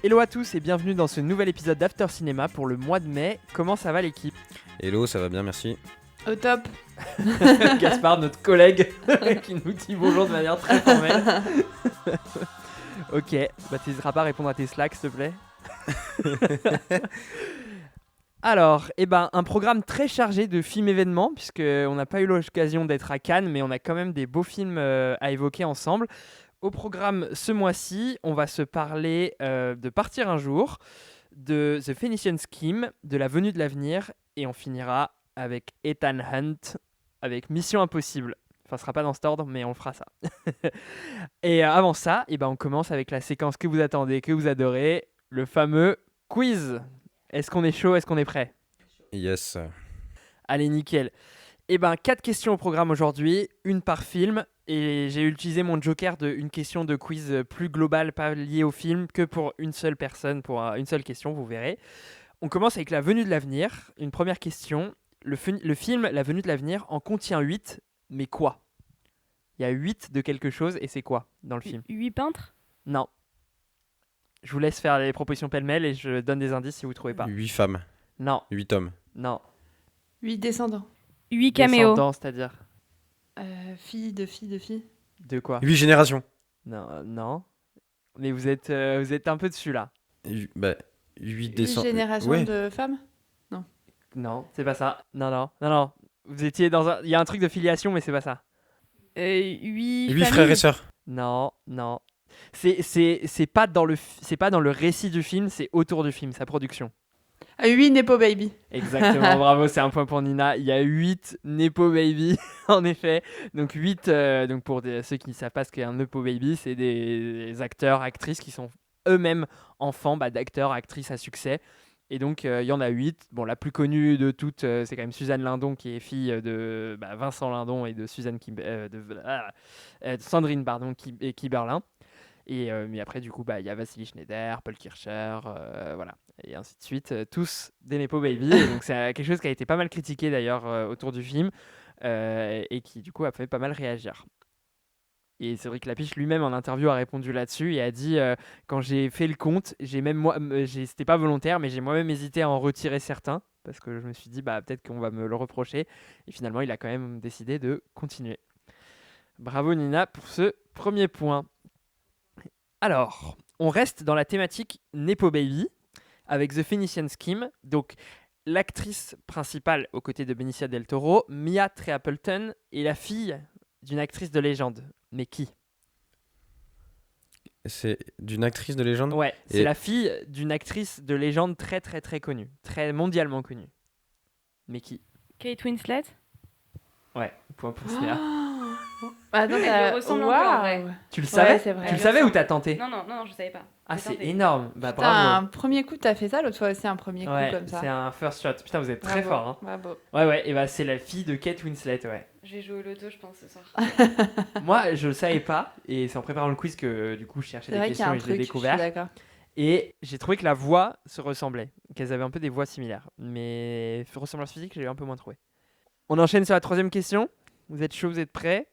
Hello à tous et bienvenue dans ce nouvel épisode d'After Cinéma pour le mois de mai. Comment ça va l'équipe ? Hello, ça va bien, merci. Au top. Gaspard, notre collègue, qui nous dit bonjour de manière très formelle. Ok, bah t'hésiteras pas à répondre à tes slacks s'il te plaît. Alors, un programme très chargé de films événements, puisqu'on n'a pas eu l'occasion d'être à Cannes, mais on a quand même des beaux films à évoquer ensemble. Au programme ce mois-ci, on va se parler de Partir un jour, de The Phoenician Scheme, de La Venue de l'avenir, et on finira avec Ethan Hunt, avec Mission Impossible. Enfin, ce sera pas dans cet ordre, mais on fera ça. Et avant ça, on commence avec la séquence que vous attendez, que vous adorez, le fameux quiz. Est-ce qu'on est chaud ? Est-ce qu'on est prêt ? Yes. Allez, nickel. 4 questions au programme aujourd'hui, une par film. Et j'ai utilisé mon joker d'une question de quiz plus globale, pas liée au film, que pour une seule personne, pour une seule question, vous verrez. On commence avec La Venue de l'avenir. Une première question. Le film La Venue de l'avenir en contient 8, mais quoi ? Il y a 8 de quelque chose, et c'est quoi dans le film ? 8 peintres ? Non. Je vous laisse faire les propositions pêle-mêle et je donne des indices si vous ne trouvez pas. 8 femmes. Non. 8 hommes. Non. 8 descendants. 8 caméos. Descendants, c'est-à-dire Filles de filles de filles. de quoi ? 8 générations. Non. Mais vous êtes un peu dessus là. 8 8 descendants. générations Ouais. de femmes. Non, c'est pas ça. Non. Vous étiez dans un... Il y a un truc de filiation, mais c'est pas ça. 8 frères et sœurs. Non. C'est pas dans le récit du film, c'est autour du film, sa production. 8 Nepo Baby. Exactement, bravo, c'est un point pour Nina. Il y a 8 Nepo Baby, en effet. Donc 8, donc pour ceux qui ne savent pas ce qu'est un Nepo Baby, c'est des acteurs, actrices qui sont eux-mêmes enfants d'acteurs, actrices à succès. Et donc il y en a 8. Bon, la plus connue de toutes, c'est quand même Suzanne Lindon, qui est fille de Vincent Lindon et de Sandrine Kiberlin. Et mais après, du coup, il y a Vassili Schneider, Paul Kircher, voilà, et ainsi de suite. Tous des Nepo Baby. Et donc, c'est quelque chose qui a été pas mal critiqué d'ailleurs autour du film et qui, du coup, a fait pas mal réagir. Et Cédric Lapiche lui-même, en interview, a répondu là-dessus et a dit quand j'ai fait le compte, c'était pas volontaire, mais j'ai moi-même hésité à en retirer certains parce que je me suis dit, peut-être qu'on va me le reprocher. Et finalement, il a quand même décidé de continuer. Bravo Nina pour ce premier point. Alors, on reste dans la thématique Nepo Baby avec The Phoenician Scheme. Donc, l'actrice principale aux côtés de Benicio del Toro, Mia Tree-Appleton, est la fille d'une actrice de légende. Mais qui ? C'est d'une actrice de légende ? Ouais, c'est Et- la fille d'une actrice de légende très très très connue, très mondialement connue. Mais qui ? Kate Winslet. Ouais, point pour Snéa. Non, Elle lui ressemble un peu, en vrai. Tu le savais ? c'est vrai. Tu le savais ou t'as tenté ? Non, je savais pas. Ah, J'ai c'est tenté. énorme. Putain, Bravo. un premier coup, t'as fait ça, l'autre fois aussi, un premier coup Ouais, comme ça. c'est un first shot. Putain, vous êtes très Bravo, fort. Hein. Bravo. Ouais, et c'est la fille de Kate Winslet, ouais. Je vais jouer au loto, je pense, ce soir. Moi, je le savais pas, et c'est en préparant le quiz que du coup je cherchais C'est des vrai qu'il y a questions un et je l'ai truc, je suis découvert. d'accord. Et j'ai trouvé que la voix se ressemblait, qu'elles avaient un peu des voix similaires. Mais ressemblance physique, j'ai un peu moins trouvé. On enchaîne sur la troisième question. Vous êtes chaud, vous êtes prêts ?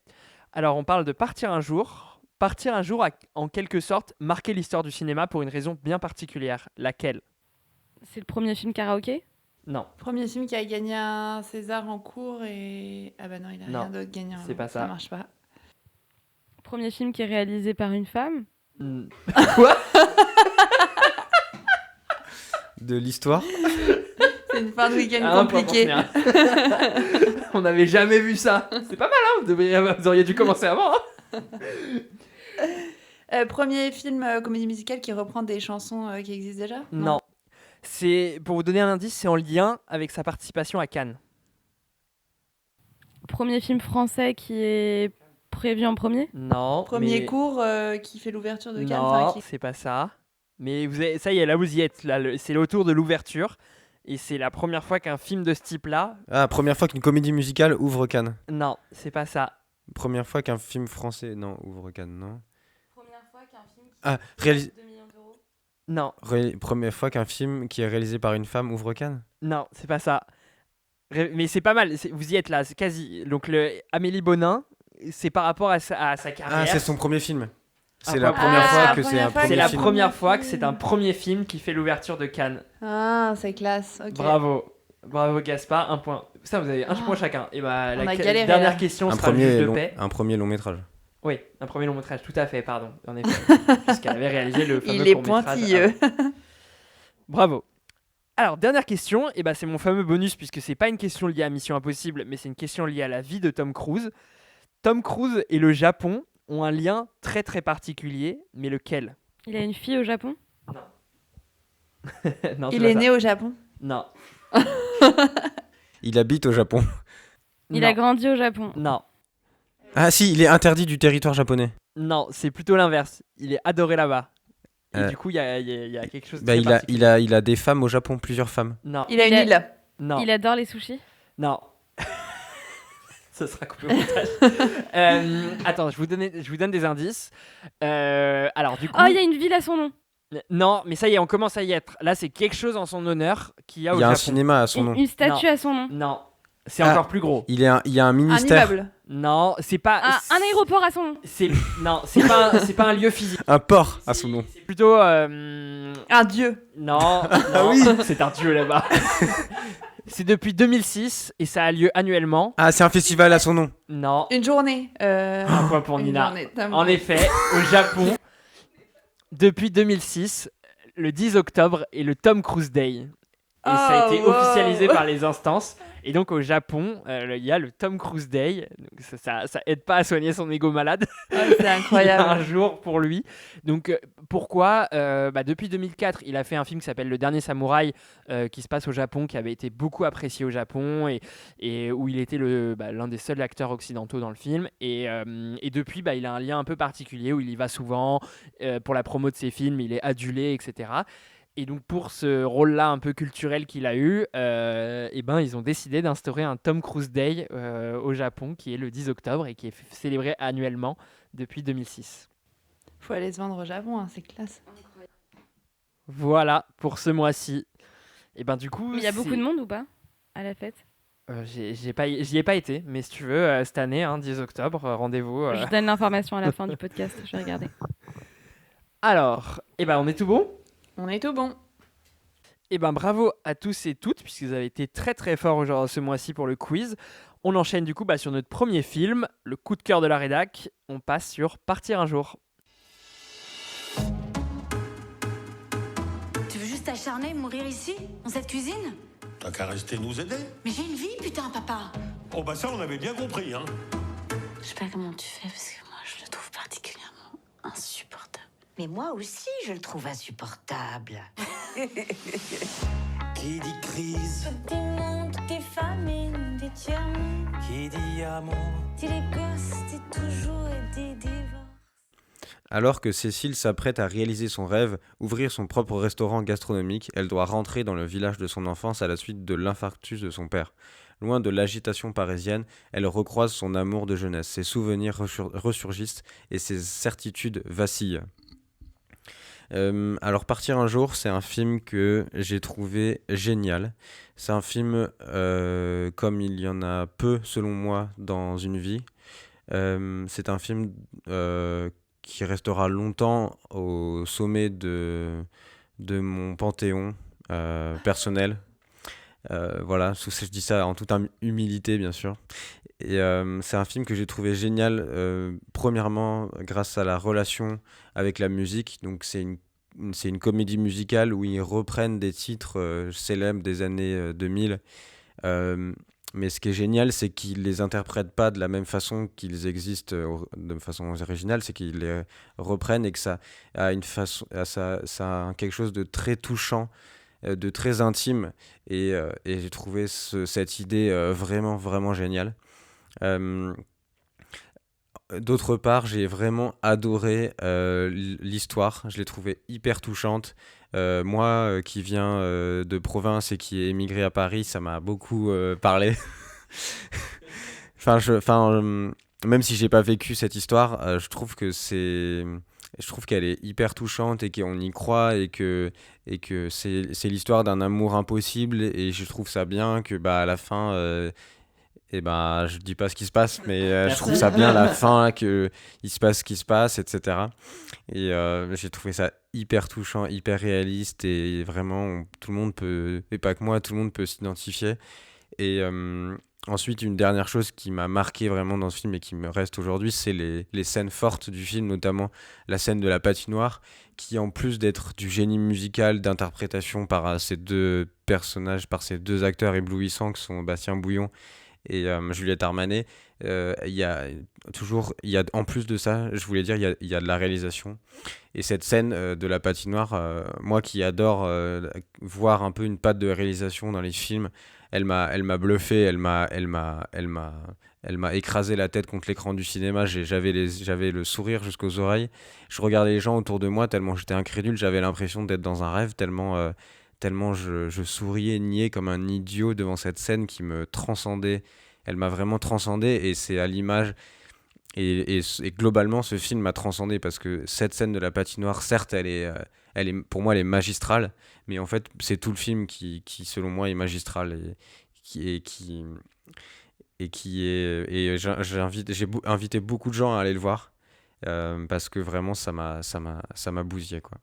Alors, on parle de Partir un jour. Partir un jour a, en quelque sorte, marqué l'histoire du cinéma pour une raison bien particulière. Laquelle ? C'est le premier film karaoké ? Non, Premier film qui a gagné un César en cours et... Ah non, il a Non, rien d'autre gagné. c'est pas ça. Ça marche pas. Premier film qui est réalisé par une femme ? Quoi ? De l'histoire ? C'est une fin de week-end Ah, pas compliquée. forcément. On n'avait jamais vu ça. C'est pas mal, hein ? Vous auriez dû commencer avant. Hein. Premier film comédie musicale qui reprend des chansons qui existent déjà ? Non. C'est, pour vous donner un indice, c'est en lien avec sa participation à Cannes. Premier film français qui est prévu en premier ? Non. Premier mais... cours qui fait l'ouverture de Cannes. Non, enfin, qui- c'est pas ça. Mais ça y est, là vous y êtes. Là, c'est autour de l'ouverture. Et c'est la première fois qu'un film de ce type-là... Ah, première fois qu'une comédie musicale ouvre Cannes. Non, c'est pas ça. Première fois qu'un film français... Non, ouvre Cannes, non. Première fois qu'un film qui Ah, réalise... 2 millions d'euros. Non, Première fois qu'un film qui est réalisé par une femme ouvre Cannes. non, c'est pas ça. Mais c'est pas mal, vous y êtes là, c'est quasi. Donc Amélie Bonin, c'est par rapport à sa carrière. Ah, c'est son premier film. C'est la Ah, première fois que c'est première un fois C'est premier la film. première fois que c'est un premier film qui fait l'ouverture de Cannes. Ah, c'est classe. Ok. Bravo Gaspard, un point. Ça, vous avez un point chacun. Et bah, On la a galéré, dernière là. question Un sera le juge premier, de long, paix. un premier long métrage. Oui, un premier long métrage, tout à fait, pardon, en effet. Puisqu'elle avait réalisé le fameux Il est court-métrage pointilleux. avant. Bravo. Alors, dernière question, et bah, c'est mon fameux bonus, puisque c'est pas une question liée à Mission Impossible, mais c'est une question liée à la vie de Tom Cruise. Tom Cruise et le Japon ont un lien très très particulier, mais lequel? Il a une fille au Japon? Non, c'est Il pas est ça. né au Japon. Non, Il habite au Japon. Il non, a grandi au Japon. non, Ah si, il est interdit du territoire japonais. non, c'est plutôt l'inverse. Il est adoré là-bas. Et Euh, du coup, il y a quelque chose de Bah, très il a particulier. des femmes au Japon, plusieurs femmes. Non, Il a une Il a- île. non, Il adore les sushis? non. Ça sera coupé au montage. Attends, je vous donne des indices. Alors, du coup... Oh, il y a une ville à son nom. Non, mais ça y est, on commence à y être. Là, c'est quelque chose en son honneur qu'il y a au Il y a un Japon. cinéma à son nom. Une statue à son nom. Non, c'est Ah. encore plus gros. Il y a un Un ministère, immeuble. Non, c'est pas... Un aéroport à son nom. Non, c'est pas un lieu physique. un port à son nom. C'est plutôt... Un dieu. Non, non, oui. c'est un dieu là-bas. C'est depuis 2006 et ça a lieu annuellement. Ah, c'est un festival à son nom. Non, Une journée. un point pour une Nina. journée, Tom En Cruise. effet, au Japon, depuis 2006, le 10 octobre est le Tom Cruise Day. Et ça a été Oh, wow. officialisé par les instances. Et donc au Japon, il y a le Tom Cruise Day. Donc ça aide pas à soigner son ego malade. Ouais, c'est Il y a un incroyable. jour pour lui. Donc pourquoi depuis 2004, il a fait un film qui s'appelle Le Dernier Samouraï, qui se passe au Japon, qui avait été beaucoup apprécié au Japon et où il était l'un des seuls acteurs occidentaux dans le film. Et depuis, il a un lien un peu particulier où il y va souvent pour la promo de ses films, il est adulé, etc. Et donc pour ce rôle-là un peu culturel qu'il a eu, ils ont décidé d'instaurer un Tom Cruise Day au Japon qui est le 10 octobre et qui est célébré annuellement depuis 2006. Faut aller se vendre au Japon, hein, c'est classe. Voilà pour ce mois-ci. Et du coup, Mais il y a beaucoup de monde ou pas à la fête? j'y ai pas été, mais si tu veux, cette année, 10 octobre, rendez-vous. Je donne l'information à la fin du podcast, je vais regarder. Alors, on est tout bon. On est tout bon. Bravo à tous et toutes, puisque vous avez été très très forts ce mois-ci pour le quiz. On enchaîne du coup sur notre premier film, le coup de cœur de la rédac. On passe sur Partir un jour. Tu veux juste t'acharner et mourir ici, dans cette cuisine? T'as qu'à rester nous aider. Mais j'ai une vie, putain, papa. Oh bah ça on avait bien compris, hein. Je sais pas comment tu fais, parce que moi, je le trouve particulièrement insupportable. Mais moi aussi, je le trouve insupportable. Qui dit crise, Des mondes, des famines, des tiers-mondes, qui dit amour. des les gosses, des toujours et des divorces. Alors que Cécile s'apprête à réaliser son rêve, ouvrir son propre restaurant gastronomique, elle doit rentrer dans le village de son enfance à la suite de l'infarctus de son père. Loin de l'agitation parisienne, elle recroise son amour de jeunesse, ses souvenirs ressurgissent et ses certitudes vacillent. Alors Partir un jour, c'est un film que j'ai trouvé génial. C'est un film comme il y en a peu selon moi dans une vie. C'est un film qui restera longtemps au sommet de mon panthéon personnel. Voilà, je dis ça en toute humilité bien sûr. Et c'est un film que j'ai trouvé génial, premièrement grâce à la relation avec la musique. Donc c'est une comédie musicale où ils reprennent des titres célèbres des années 2000. Mais ce qui est génial, c'est qu'ils les interprètent pas de la même façon qu'ils existent de façon originale, c'est qu'ils les reprennent et que ça a ça a quelque chose de très touchant, de très intime, et j'ai trouvé cette idée vraiment vraiment géniale. D'autre part, j'ai vraiment adoré l'histoire, je l'ai trouvée hyper touchante. Moi qui viens de province et qui ai émigré à Paris, ça m'a beaucoup parlé. Même si j'ai pas vécu cette histoire, je trouve qu'elle est hyper touchante et qu'on y croit et que c'est l'histoire d'un amour impossible, et je trouve ça bien que à la fin Et ben, je dis pas ce qui se passe, mais je Merci. trouve ça bien à la fin, là, que il se passe ce qui se passe, etc. Et j'ai trouvé ça hyper touchant, hyper réaliste, et vraiment, tout le monde peut, et pas que moi, tout le monde peut s'identifier. Et ensuite, une dernière chose qui m'a marqué vraiment dans ce film et qui me reste aujourd'hui, c'est les scènes fortes du film, notamment la scène de la patinoire, qui en plus d'être du génie musical, d'interprétation par ces deux personnages, par ces deux acteurs éblouissants que sont Bastien Bouillon et Juliette Armanet, il y a en plus de ça, je voulais dire, il y a de la réalisation. Et cette scène de la patinoire, moi qui adore voir un peu une patte de réalisation dans les films, elle m'a bluffé, elle m'a écrasé la tête contre l'écran du cinéma. J'avais le sourire jusqu'aux oreilles. Je regardais les gens autour de moi tellement j'étais incrédule, j'avais l'impression d'être dans un rêve, tellement je souriais, niais comme un idiot devant cette scène qui me transcendait. Elle m'a vraiment transcendé et c'est à l'image. Et globalement, ce film m'a transcendé parce que cette scène de la patinoire, certes, pour moi, elle est magistrale, mais en fait, c'est tout le film qui selon moi, est magistral j'ai invité beaucoup de gens à aller le voir parce que vraiment, ça m'a bousillé, quoi.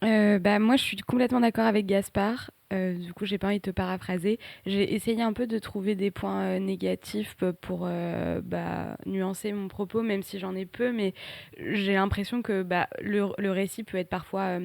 Bah, moi, je suis complètement d'accord avec Gaspard. Du coup, j'ai pas envie de te paraphraser. J'ai essayé un peu de trouver des points négatifs pour bah, nuancer mon propos, même si j'en ai peu, mais j'ai l'impression que bah, le récit peut être parfois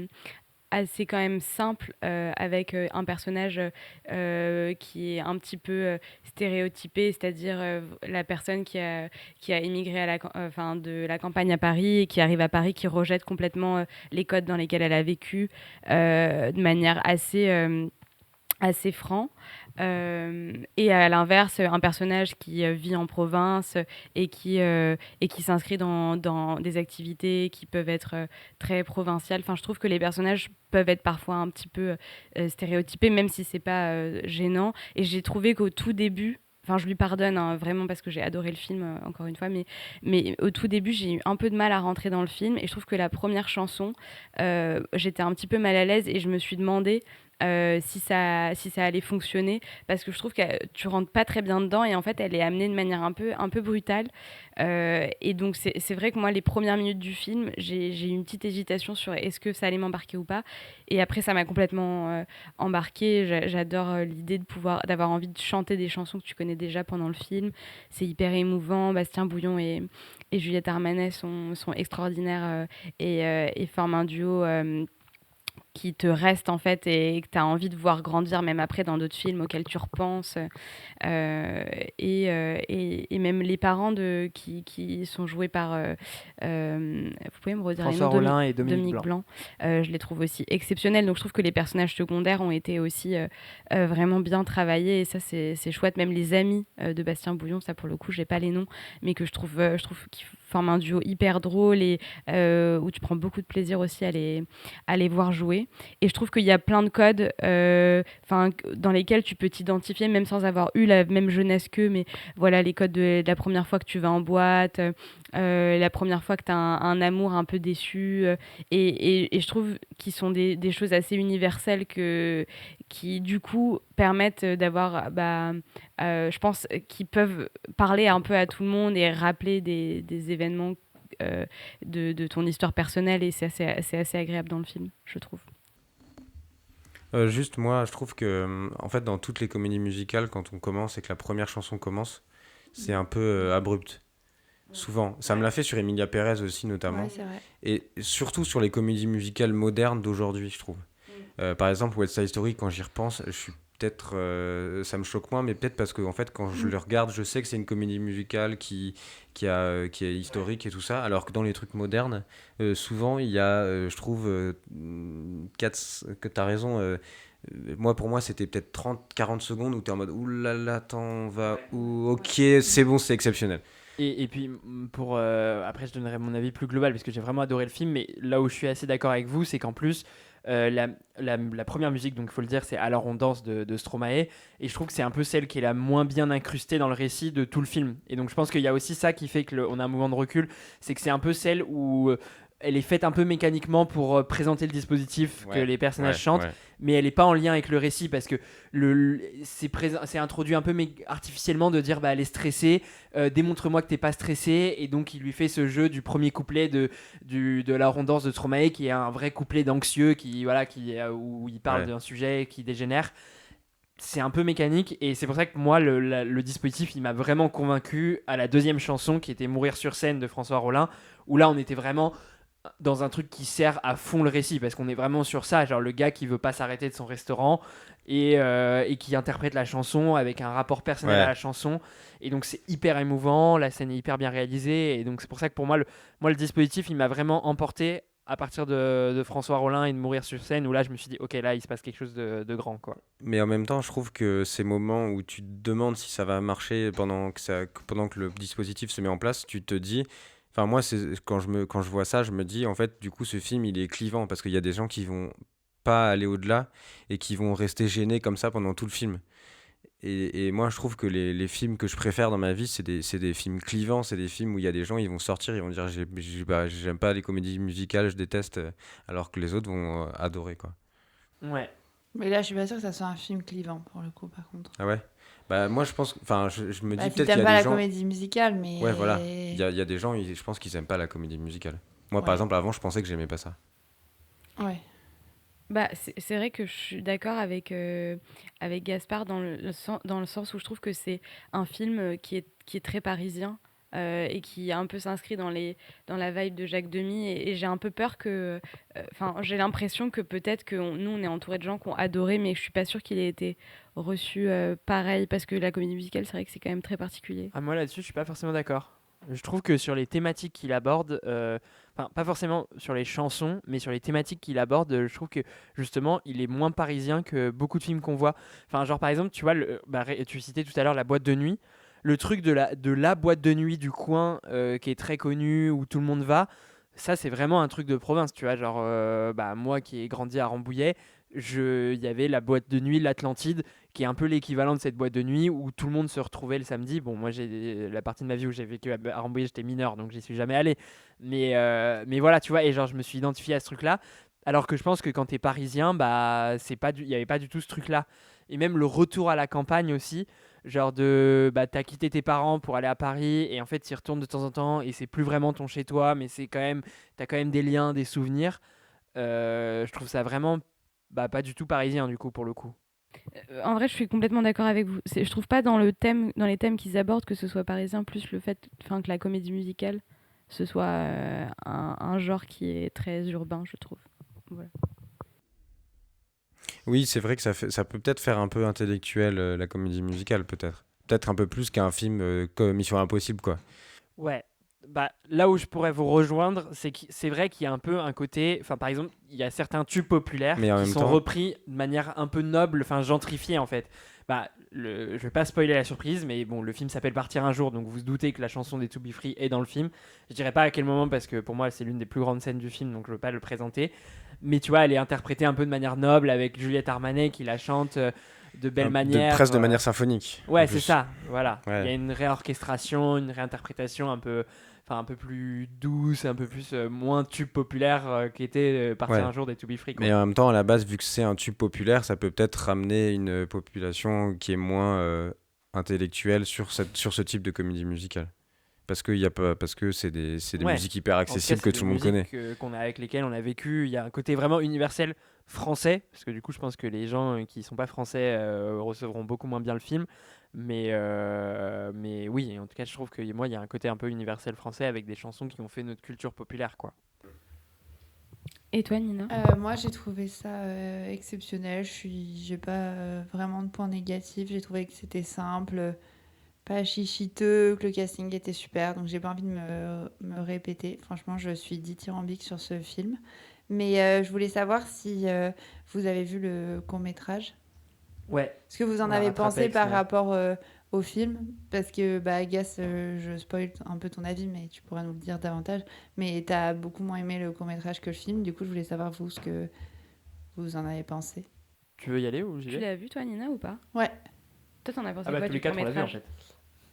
assez quand même simple avec un personnage qui est un petit peu stéréotypé, c'est-à-dire la personne qui a émigré enfin, de la campagne à Paris et qui arrive à Paris, qui rejette complètement les codes dans lesquels elle a vécu de manière assez franc. Et à l'inverse, un personnage qui vit en province et qui s'inscrit dans des activités qui peuvent être très provinciales. Enfin, je trouve que les personnages peuvent être parfois un petit peu stéréotypés, même si c'est pas gênant. Et j'ai trouvé qu'au tout début, enfin, je lui pardonne hein, vraiment parce que j'ai adoré le film, encore une fois, mais au tout début, j'ai eu un peu de mal à rentrer dans le film et je trouve que la première chanson, j'étais un petit peu mal à l'aise et je me suis demandé si ça allait fonctionner parce que je trouve que tu rentres pas très bien dedans et en fait elle est amenée de manière un peu brutale et donc c'est vrai que moi les premières minutes du film j'ai eu une petite hésitation sur est-ce que ça allait m'embarquer ou pas et après ça m'a complètement embarquée. J'adore l'idée d'avoir envie de chanter des chansons que tu connais déjà pendant le film, c'est hyper émouvant. Bastien Bouillon et Juliette Armanet sont extraordinaires et forment un duo qui te reste en fait et que tu as envie de voir grandir même après dans d'autres films auxquels tu repenses et même les parents qui sont joués par vous pouvez me redire les François noms Rollin et Dominique Dominique Blanc. Blanc, je les trouve aussi exceptionnels, donc je trouve que les personnages secondaires ont été aussi vraiment bien travaillés et ça c'est chouette. Même les amis de Bastien Bouillon, ça pour le coup j'ai pas les noms mais que je trouve qu'ils forment un duo hyper drôle et où tu prends beaucoup de plaisir aussi à les voir jouer. Et je trouve qu'il y a plein de codes dans lesquels tu peux t'identifier même sans avoir eu la même jeunesse qu'eux, mais voilà les codes de la première fois que tu vas en boîte, la première fois que tu as un amour un peu déçu et je trouve qu'ils sont des choses assez universelles qui du coup permettent d'avoir je pense qu'ils peuvent parler un peu à tout le monde et rappeler des événements de ton histoire personnelle et c'est assez agréable dans le film, je trouve. Juste moi, je trouve que en fait dans toutes les comédies musicales, quand on commence et que la première chanson commence, c'est un peu abrupt. Souvent, ça me l'a fait sur Emilia Pérez aussi notamment, Ouais, c'est vrai. et surtout sur les comédies musicales modernes d'aujourd'hui, je trouve. Par exemple, West Side Story, quand j'y repense, je suis peut-être, ça me choque moins, mais peut-être parce que en fait, quand je le regarde, je sais que c'est une comédie musicale qui est historique et tout ça, alors que dans les trucs modernes, souvent il y a, je trouve, que t'as raison. Moi, pour moi, c'était peut-être 30-40 secondes où t'es en mode oulala, attends, on va où? Ok, c'est bon, c'est exceptionnel. Et puis, après, je donnerai mon avis plus global parce que j'ai vraiment adoré le film. Mais là où je suis assez d'accord avec vous, c'est qu'en plus, la première musique, donc il faut le dire, c'est Alors on danse de Stromae. Et je trouve que c'est un peu celle qui est la moins bien incrustée dans le récit de tout le film. Et donc, je pense qu'il y a aussi ça qui fait qu'on a un mouvement de recul. C'est que c'est un peu celle où elle est faite un peu mécaniquement pour présenter le dispositif que Ouais, les personnages ouais, chantent, ouais. mais elle n'est pas en lien avec le récit parce que c'est introduit un peu artificiellement de dire bah elle est stressée, démontre-moi que t'es pas stressé, et donc il lui fait ce jeu du premier couplet de la Rondanse de Stromae qui est un vrai couplet d'anxieux où il parle Ouais. d'un sujet qui dégénère. C'est un peu mécanique et c'est pour ça que moi le dispositif il m'a vraiment convaincu à la deuxième chanson qui était Mourir sur scène de François Rollin, où là on était vraiment dans un truc qui sert à fond le récit parce qu'on est vraiment sur ça, genre le gars qui veut pas s'arrêter de son restaurant et qui interprète la chanson avec un rapport personnel à Ouais. la chanson, et donc c'est hyper émouvant, la scène est hyper bien réalisée, et donc c'est pour ça que pour moi le dispositif il m'a vraiment emporté à partir de François Rollin et de Mourir sur scène, où là je me suis dit ok, là il se passe quelque chose de grand quoi. Mais en même temps, je trouve que ces moments où tu te demandes si ça va marcher pendant que le dispositif se met en place, tu te dis. Enfin, moi, quand je vois ça, je me dis, en fait, du coup, ce film, il est clivant parce qu'il y a des gens qui vont pas aller au-delà et qui vont rester gênés comme ça pendant tout le film. Et moi, je trouve que les films que je préfère dans ma vie, c'est des films clivants, c'est des films où il y a des gens, ils vont sortir, ils vont dire, j'aime pas les comédies musicales, je déteste, alors que les autres vont adorer, quoi. Ouais. Mais là, je suis pas sûre que ça soit un film clivant, pour le coup, par contre. Ah ouais? Bah, moi, je pense, enfin, je me dis Si peut-être qu'il t'aimes y a pas des la gens. comédie musicale, mais... Ouais, voilà. Il y a des gens, je pense qu'ils aiment pas la comédie musicale. Moi, par Ouais. exemple, avant, je pensais que j'aimais pas ça. Ouais. Bah, c'est vrai que je suis d'accord avec Gaspard dans le sens où je trouve que c'est un film qui est très parisien, et qui un peu s'inscrit dans la vibe de Jacques Demy. Et j'ai un peu peur que. Enfin, j'ai l'impression que peut-être que nous, on est entouré de gens qui ont adoré, mais je suis pas sûre qu'il ait été reçu pareil, parce que la comédie musicale, c'est vrai que c'est quand même très particulier. Ah, moi là-dessus, je suis pas forcément d'accord. Je trouve que sur les thématiques qu'il aborde, enfin pas forcément sur les chansons, mais sur les thématiques qu'il aborde, je trouve que justement, il est moins parisien que beaucoup de films qu'on voit. Enfin, genre par exemple, tu vois, tu citais tout à l'heure la boîte de nuit. Le truc de la boîte de nuit du coin qui est très connue, où tout le monde va, ça c'est vraiment un truc de province, tu vois. Genre, bah, moi qui ai grandi à Rambouillet, il y avait la boîte de nuit, l'Atlantide, qui est un peu l'équivalent de cette boîte de nuit où tout le monde se retrouvait le samedi. Bon, moi, j'ai la partie de ma vie où j'ai vécu à Rambouillet, j'étais mineur, donc j'y suis jamais allé. Mais voilà, tu vois, et genre, je me suis identifié à ce truc-là. Alors que je pense que quand t'es parisien, bah, il n'y avait pas du tout ce truc-là. Et même le retour à la campagne aussi, genre bah, t'as quitté tes parents pour aller à Paris, et en fait, tu y retournes de temps en temps, et c'est plus vraiment ton chez-toi, mais t'as quand même des liens, des souvenirs. Je trouve ça vraiment bah, pas du tout parisien, du coup, pour le coup. En vrai, je suis complètement d'accord avec vous. Je trouve pas dans les thèmes qu'ils abordent que ce soit parisien, plus le fait, enfin, que la comédie musicale, ce soit un genre qui est très urbain, je trouve. Voilà. Oui, c'est vrai que ça peut peut-être faire un peu intellectuel, la comédie musicale, peut-être. Peut-être un peu plus qu'un film comme Mission Impossible, quoi. Ouais. Bah, là où je pourrais vous rejoindre, c'est vrai qu'il y a un peu un côté. Enfin, par exemple, il y a certains tubes populaires Mais en qui même sont temps, repris de manière un peu noble, enfin gentrifiée en fait. Bah, je vais pas spoiler la surprise, mais bon, le film s'appelle Partir un jour, donc vous vous doutez que la chanson des To Be Free est dans le film. Je dirais pas à quel moment parce que pour moi c'est l'une des plus grandes scènes du film, donc je veux pas le présenter. Mais tu vois, elle est interprétée un peu de manière noble avec Juliette Armanet qui la chante de belle manière. presque de manière symphonique. en Ouais, c'est plus. ça, voilà. Ouais. Il y a une réorchestration, une réinterprétation un peu plus douce, un peu plus moins tube populaire qu'était Partir Ouais. un jour des To Be Free, quoi. Mais en même temps, à la base, vu que c'est un tube populaire, ça peut peut-être ramener une population qui est moins intellectuelle sur ce type de comédie musicale. Parce que c'est des Ouais. musiques hyper En tout cas, accessibles c'est que des tout le monde connaît. musiques avec lesquelles on a vécu. Il y a un côté vraiment universel français, parce que du coup, je pense que les gens qui sont pas français recevront beaucoup moins bien le film. Mais oui, en tout cas, je trouve que moi, il y a un côté un peu universel français avec des chansons qui ont fait notre culture populaire, quoi. Et toi, Nina? Moi, j'ai trouvé ça exceptionnel. J'ai pas vraiment de points négatifs. J'ai trouvé que c'était simple, pas chichiteux, que le casting était super. Donc, j'ai pas envie de me répéter. Franchement, je suis dithyrambique sur ce film. Mais je voulais savoir si vous avez vu le court-métrage. Ouais. Ce que vous en On l'a avez rattrapé pensé avec par Sina. rapport au film, parce que Gas, je spoil un peu ton avis, mais tu pourras nous le dire davantage. Mais tu as beaucoup moins aimé le court-métrage que le film, du coup je voulais savoir vous ce que vous en avez pensé. Tu veux y aller ou j'y Tu vais? l'as vu, toi, Nina, ou pas? Ouais. Toi, t'en as pensé Ah bah quoi tous du les quatre on l'a vu en court-métrage?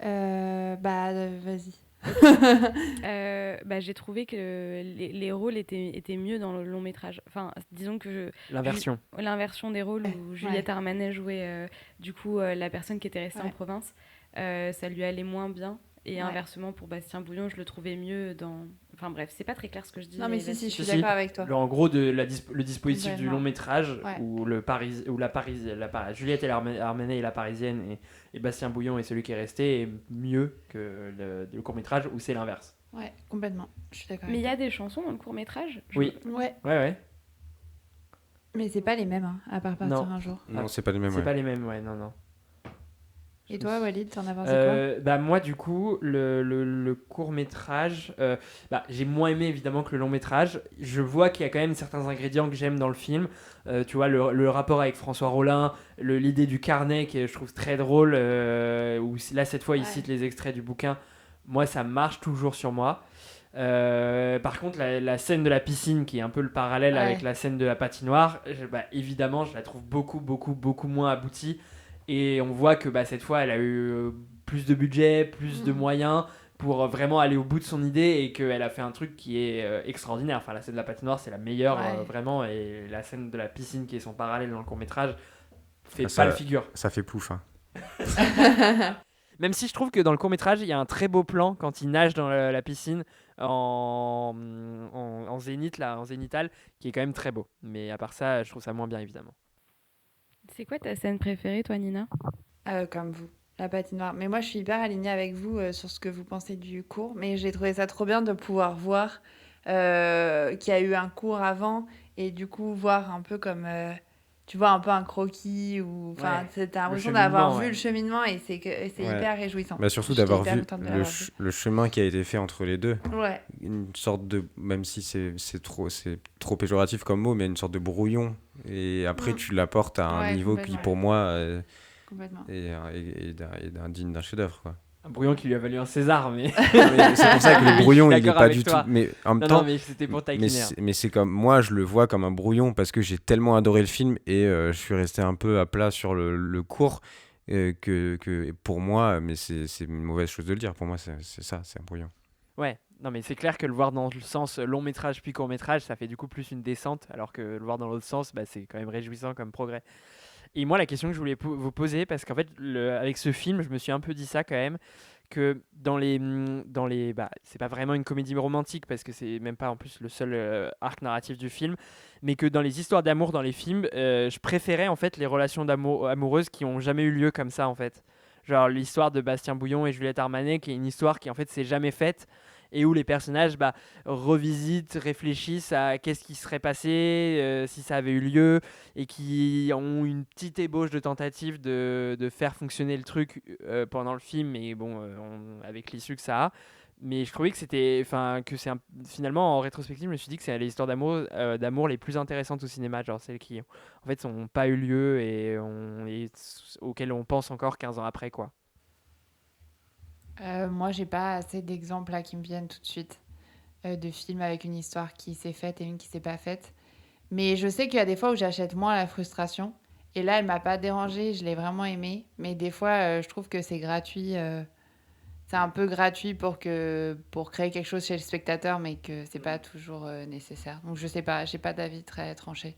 fait. Vas-y. J'ai trouvé que les rôles étaient mieux dans le long métrage. Enfin, disons que L'inversion. l'inversion des rôles où Juliette Armanet jouait du coup la personne qui était restée en province, ça lui allait moins bien. Et inversement, pour Bastien Bouillon, je le trouvais mieux dans... Enfin bref, c'est pas très clair ce que je dis. Non, mais si, je suis d'accord avec toi. En gros, le dispositif du long métrage, Ouais. où Juliette Armanet est la parisienne et Bastien Bouillon est celui qui est resté, est mieux que le court métrage où c'est l'inverse. Ouais, complètement. Je suis d'accord Mais il y avec a des chansons dans le court métrage. Oui. toi. Ouais. Ouais. Mais c'est pas les mêmes, hein, à part partir un jour. Non, c'est pas les mêmes. C'est pas les mêmes, ouais, non. Et toi, Walid, t'en as pensé quoi? Moi, du coup, le court-métrage, j'ai moins aimé évidemment que le long-métrage. Je vois qu'il y a quand même certains ingrédients que j'aime dans le film. Tu vois, le rapport avec François Rollin, l'idée du carnet que je trouve très drôle, où là, cette fois, il cite les extraits du bouquin. Moi, ça marche toujours sur moi. Par contre, la scène de la piscine, qui est un peu le parallèle avec la scène de la patinoire, évidemment, je la trouve beaucoup moins aboutie. Et on voit que cette fois, elle a eu plus de budget, plus de moyens pour vraiment aller au bout de son idée et qu'elle a fait un truc qui est extraordinaire. Enfin, la scène de la patinoire, c'est la meilleure, vraiment. Et la scène de la piscine, qui est son parallèle dans le court-métrage, fait pas le figure. Ça fait pouf, hein. Même si je trouve que dans le court-métrage, il y a un très beau plan quand il nage dans la piscine en zénith, là, en zénithal, qui est quand même très beau. Mais à part ça, je trouve ça moins bien, évidemment. C'est quoi ta scène préférée, toi, Nina? Comme vous, la patinoire. Mais moi, je suis hyper alignée avec vous sur ce que vous pensez du cours. Mais j'ai trouvé ça trop bien de pouvoir voir qu'il y a eu un cours avant et du coup voir un peu comme... tu vois un peu un croquis ou t'as l'impression d'avoir vu le cheminement et c'est hyper réjouissant. Surtout d'avoir vu le chemin qui a été fait entre les deux. Ouais. Une sorte de, même si c'est trop péjoratif comme mot, mais une sorte de brouillon. Et après tu l'apportes à un niveau qui pour moi est digne d'un chef-d'œuvre, quoi. Un brouillon qui lui a valu un César, mais... c'est pour ça que le brouillon il n'est pas du toi. tout, mais en même temps, mais c'était pour taquiner. mais c'est comme moi je le vois comme un brouillon parce que j'ai tellement adoré le film et je suis resté un peu à plat sur le cours que pour moi, mais c'est une mauvaise chose de le dire, pour moi c'est un brouillon. Ouais, non mais c'est clair que le voir dans le sens long métrage puis court métrage, ça fait du coup plus une descente, alors que le voir dans l'autre sens, c'est quand même réjouissant comme progrès. Et moi, la question que je voulais vous poser, parce qu'en fait, avec ce film, je me suis un peu dit ça quand même, que dans les c'est pas vraiment une comédie romantique, parce que c'est même pas en plus le seul arc narratif du film, mais que dans les histoires d'amour dans les films, je préférais en fait les relations amoureuses qui ont jamais eu lieu comme ça en fait. Genre l'histoire de Bastien Bouillon et Juliette Armanet, qui est une histoire qui en fait s'est jamais faite, et où les personnages revisitent, réfléchissent à qu'est-ce qui serait passé si ça avait eu lieu, et qui ont une petite ébauche de tentative de faire fonctionner le truc pendant le film, mais bon, avec l'issue que ça a. Mais je trouvais que finalement en rétrospective, je me suis dit que c'est les histoires d'amour les plus intéressantes au cinéma, genre celles qui en fait n'ont pas eu lieu et auxquelles on pense encore 15 ans après, quoi. Moi, j'ai pas assez d'exemples là qui me viennent tout de suite de films avec une histoire qui s'est faite et une qui s'est pas faite. Mais je sais qu'il y a des fois où j'achète moins la frustration. Et là, elle m'a pas dérangée, je l'ai vraiment aimée. Mais des fois, je trouve que c'est gratuit. C'est un peu gratuit pour créer quelque chose chez le spectateur, mais que c'est pas toujours nécessaire. Donc je sais pas, j'ai pas d'avis très tranché.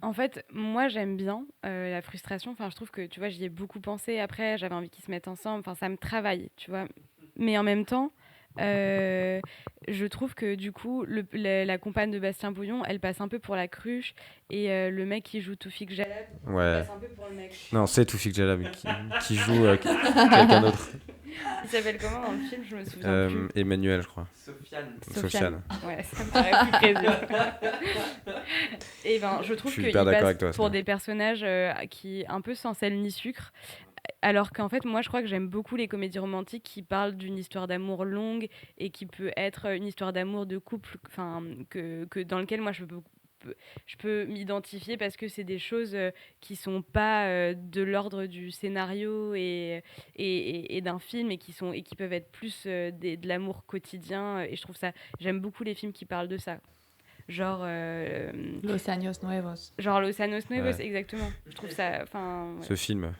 En fait, moi, j'aime bien la frustration. Enfin, je trouve que, tu vois, j'y ai beaucoup pensé. Après, j'avais envie qu'ils se mettent ensemble. Enfin, ça me travaille, tu vois. Mais en même temps, je trouve que, du coup, la compagne de Bastien Bouillon, elle passe un peu pour la cruche. Et le mec qui joue Toufik Jalab, il passe un peu pour le mec. Non, c'est Toufik Jalab qui joue quelqu'un d'autre. Il s'appelle comment dans le film? Je me souviens plus. Emmanuel, je crois. Sofiane. Ouais, ça me paraît plus crédible. Et je trouve qu'il passe pour des personnages qui un peu sans sel ni sucre. Alors qu'en fait, moi, je crois que j'aime beaucoup les comédies romantiques qui parlent d'une histoire d'amour longue et qui peut être une histoire d'amour de couple, que dans lequel moi je peux m'identifier parce que c'est des choses qui sont pas de l'ordre du scénario et d'un film et qui peuvent être plus de l'amour quotidien. Et je trouve ça, j'aime beaucoup les films qui parlent de ça. Genre Los Años Nuevos. Genre Los Años Nuevos, exactement. Je trouve ça, Ce film.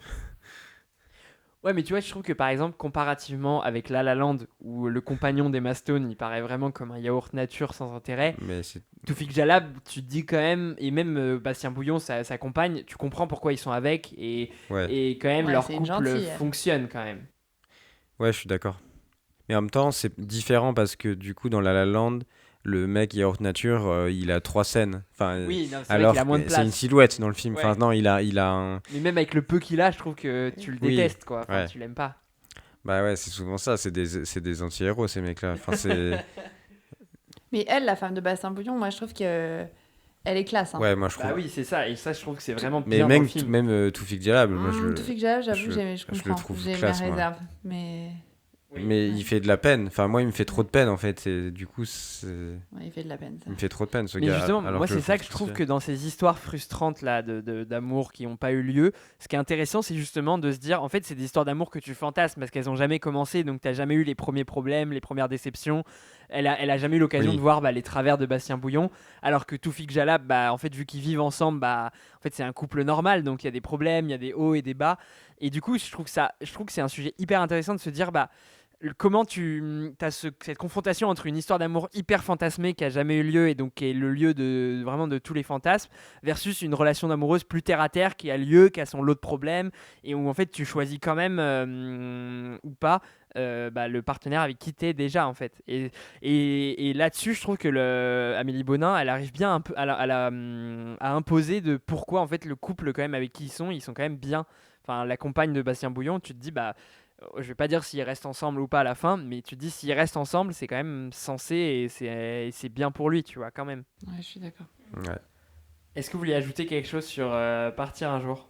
Ouais, mais tu vois, je trouve que par exemple, comparativement avec La La Land, où le compagnon d'Emma Stone, il paraît vraiment comme un yaourt nature sans intérêt, Mais c'est Toufik Jalab, tu te dis quand même, et même Bastien Bouillon, sa compagne, tu comprends pourquoi ils sont avec, ouais, et quand même Ouais, leur c'est une couple gentille, elle. fonctionne quand même. ouais, je suis d'accord. Mais en même temps, c'est différent parce que du coup, dans La La Land, le mec yaourt nature, il a 3 scènes. Enfin, Oui, non, c'est vrai qu'il a alors moins de que c'est une place. silhouette dans le film. Enfin, Ouais. non, il a un. Mais même avec le peu qu'il a, je trouve que tu le Oui, détestes, quoi. Enfin, ouais. tu l'aimes pas. Bah ouais, c'est souvent ça. C'est des anti-héros, ces mecs-là. Enfin, c'est. Mais elle, la femme de Bastien Bouillon, moi je trouve que elle est classe. Hein. Ouais, moi je Bah trouve. oui, c'est ça. Et ça, je trouve que c'est vraiment Mais bien dans le même, film. même Toufik Dialab, moi Toufik Jalab, j'avoue, je- je je le comprends. trouve J'ai mes classe, moi. réserves. Mais Oui. Mais Ouais. il fait de la peine. Enfin, moi, il me fait trop de peine en fait. Et du coup, ouais, il fait de la peine, ça. il me fait trop de peine ce Mais gars. justement, alors moi, que c'est le ça trouve que je trouve trop que dans ces histoires frustrantes là d'amour qui n'ont pas eu lieu, ce qui est intéressant, c'est justement de se dire, en fait, c'est des histoires d'amour que tu fantasmes parce qu'elles n'ont jamais commencé, donc tu n'as jamais eu les premiers problèmes, les premières déceptions. Elle a jamais eu l'occasion de Oui. voir les travers de Bastien Bouillon, alors que Toufik Jalab, bah, en fait, vu qu'ils vivent ensemble, bah, en fait, c'est un couple normal, donc il y a des problèmes, il y a des hauts et des bas. Et du coup, je trouve que c'est un sujet hyper intéressant de se dire, bah, comment tu as cette confrontation entre une histoire d'amour hyper fantasmée qui a jamais eu lieu et donc qui est le lieu de vraiment de tous les fantasmes versus une relation amoureuse plus terre à terre qui a lieu, qui a son lot de problèmes et où en fait tu choisis quand même ou pas le partenaire avec qui t'es déjà en fait et là-dessus je trouve que Amélie Bonin elle arrive bien un peu à imposer de pourquoi en fait le couple quand même avec qui ils sont quand même bien. Enfin, la compagne de Bastien Bouillon, tu te dis bah je vais pas dire s'ils restent ensemble ou pas à la fin, mais tu te dis s'ils restent ensemble, c'est quand même censé et c'est bien pour lui, tu vois, quand même. Ouais, je suis d'accord. Ouais. Est-ce que vous voulez ajouter quelque chose sur Partir un jour?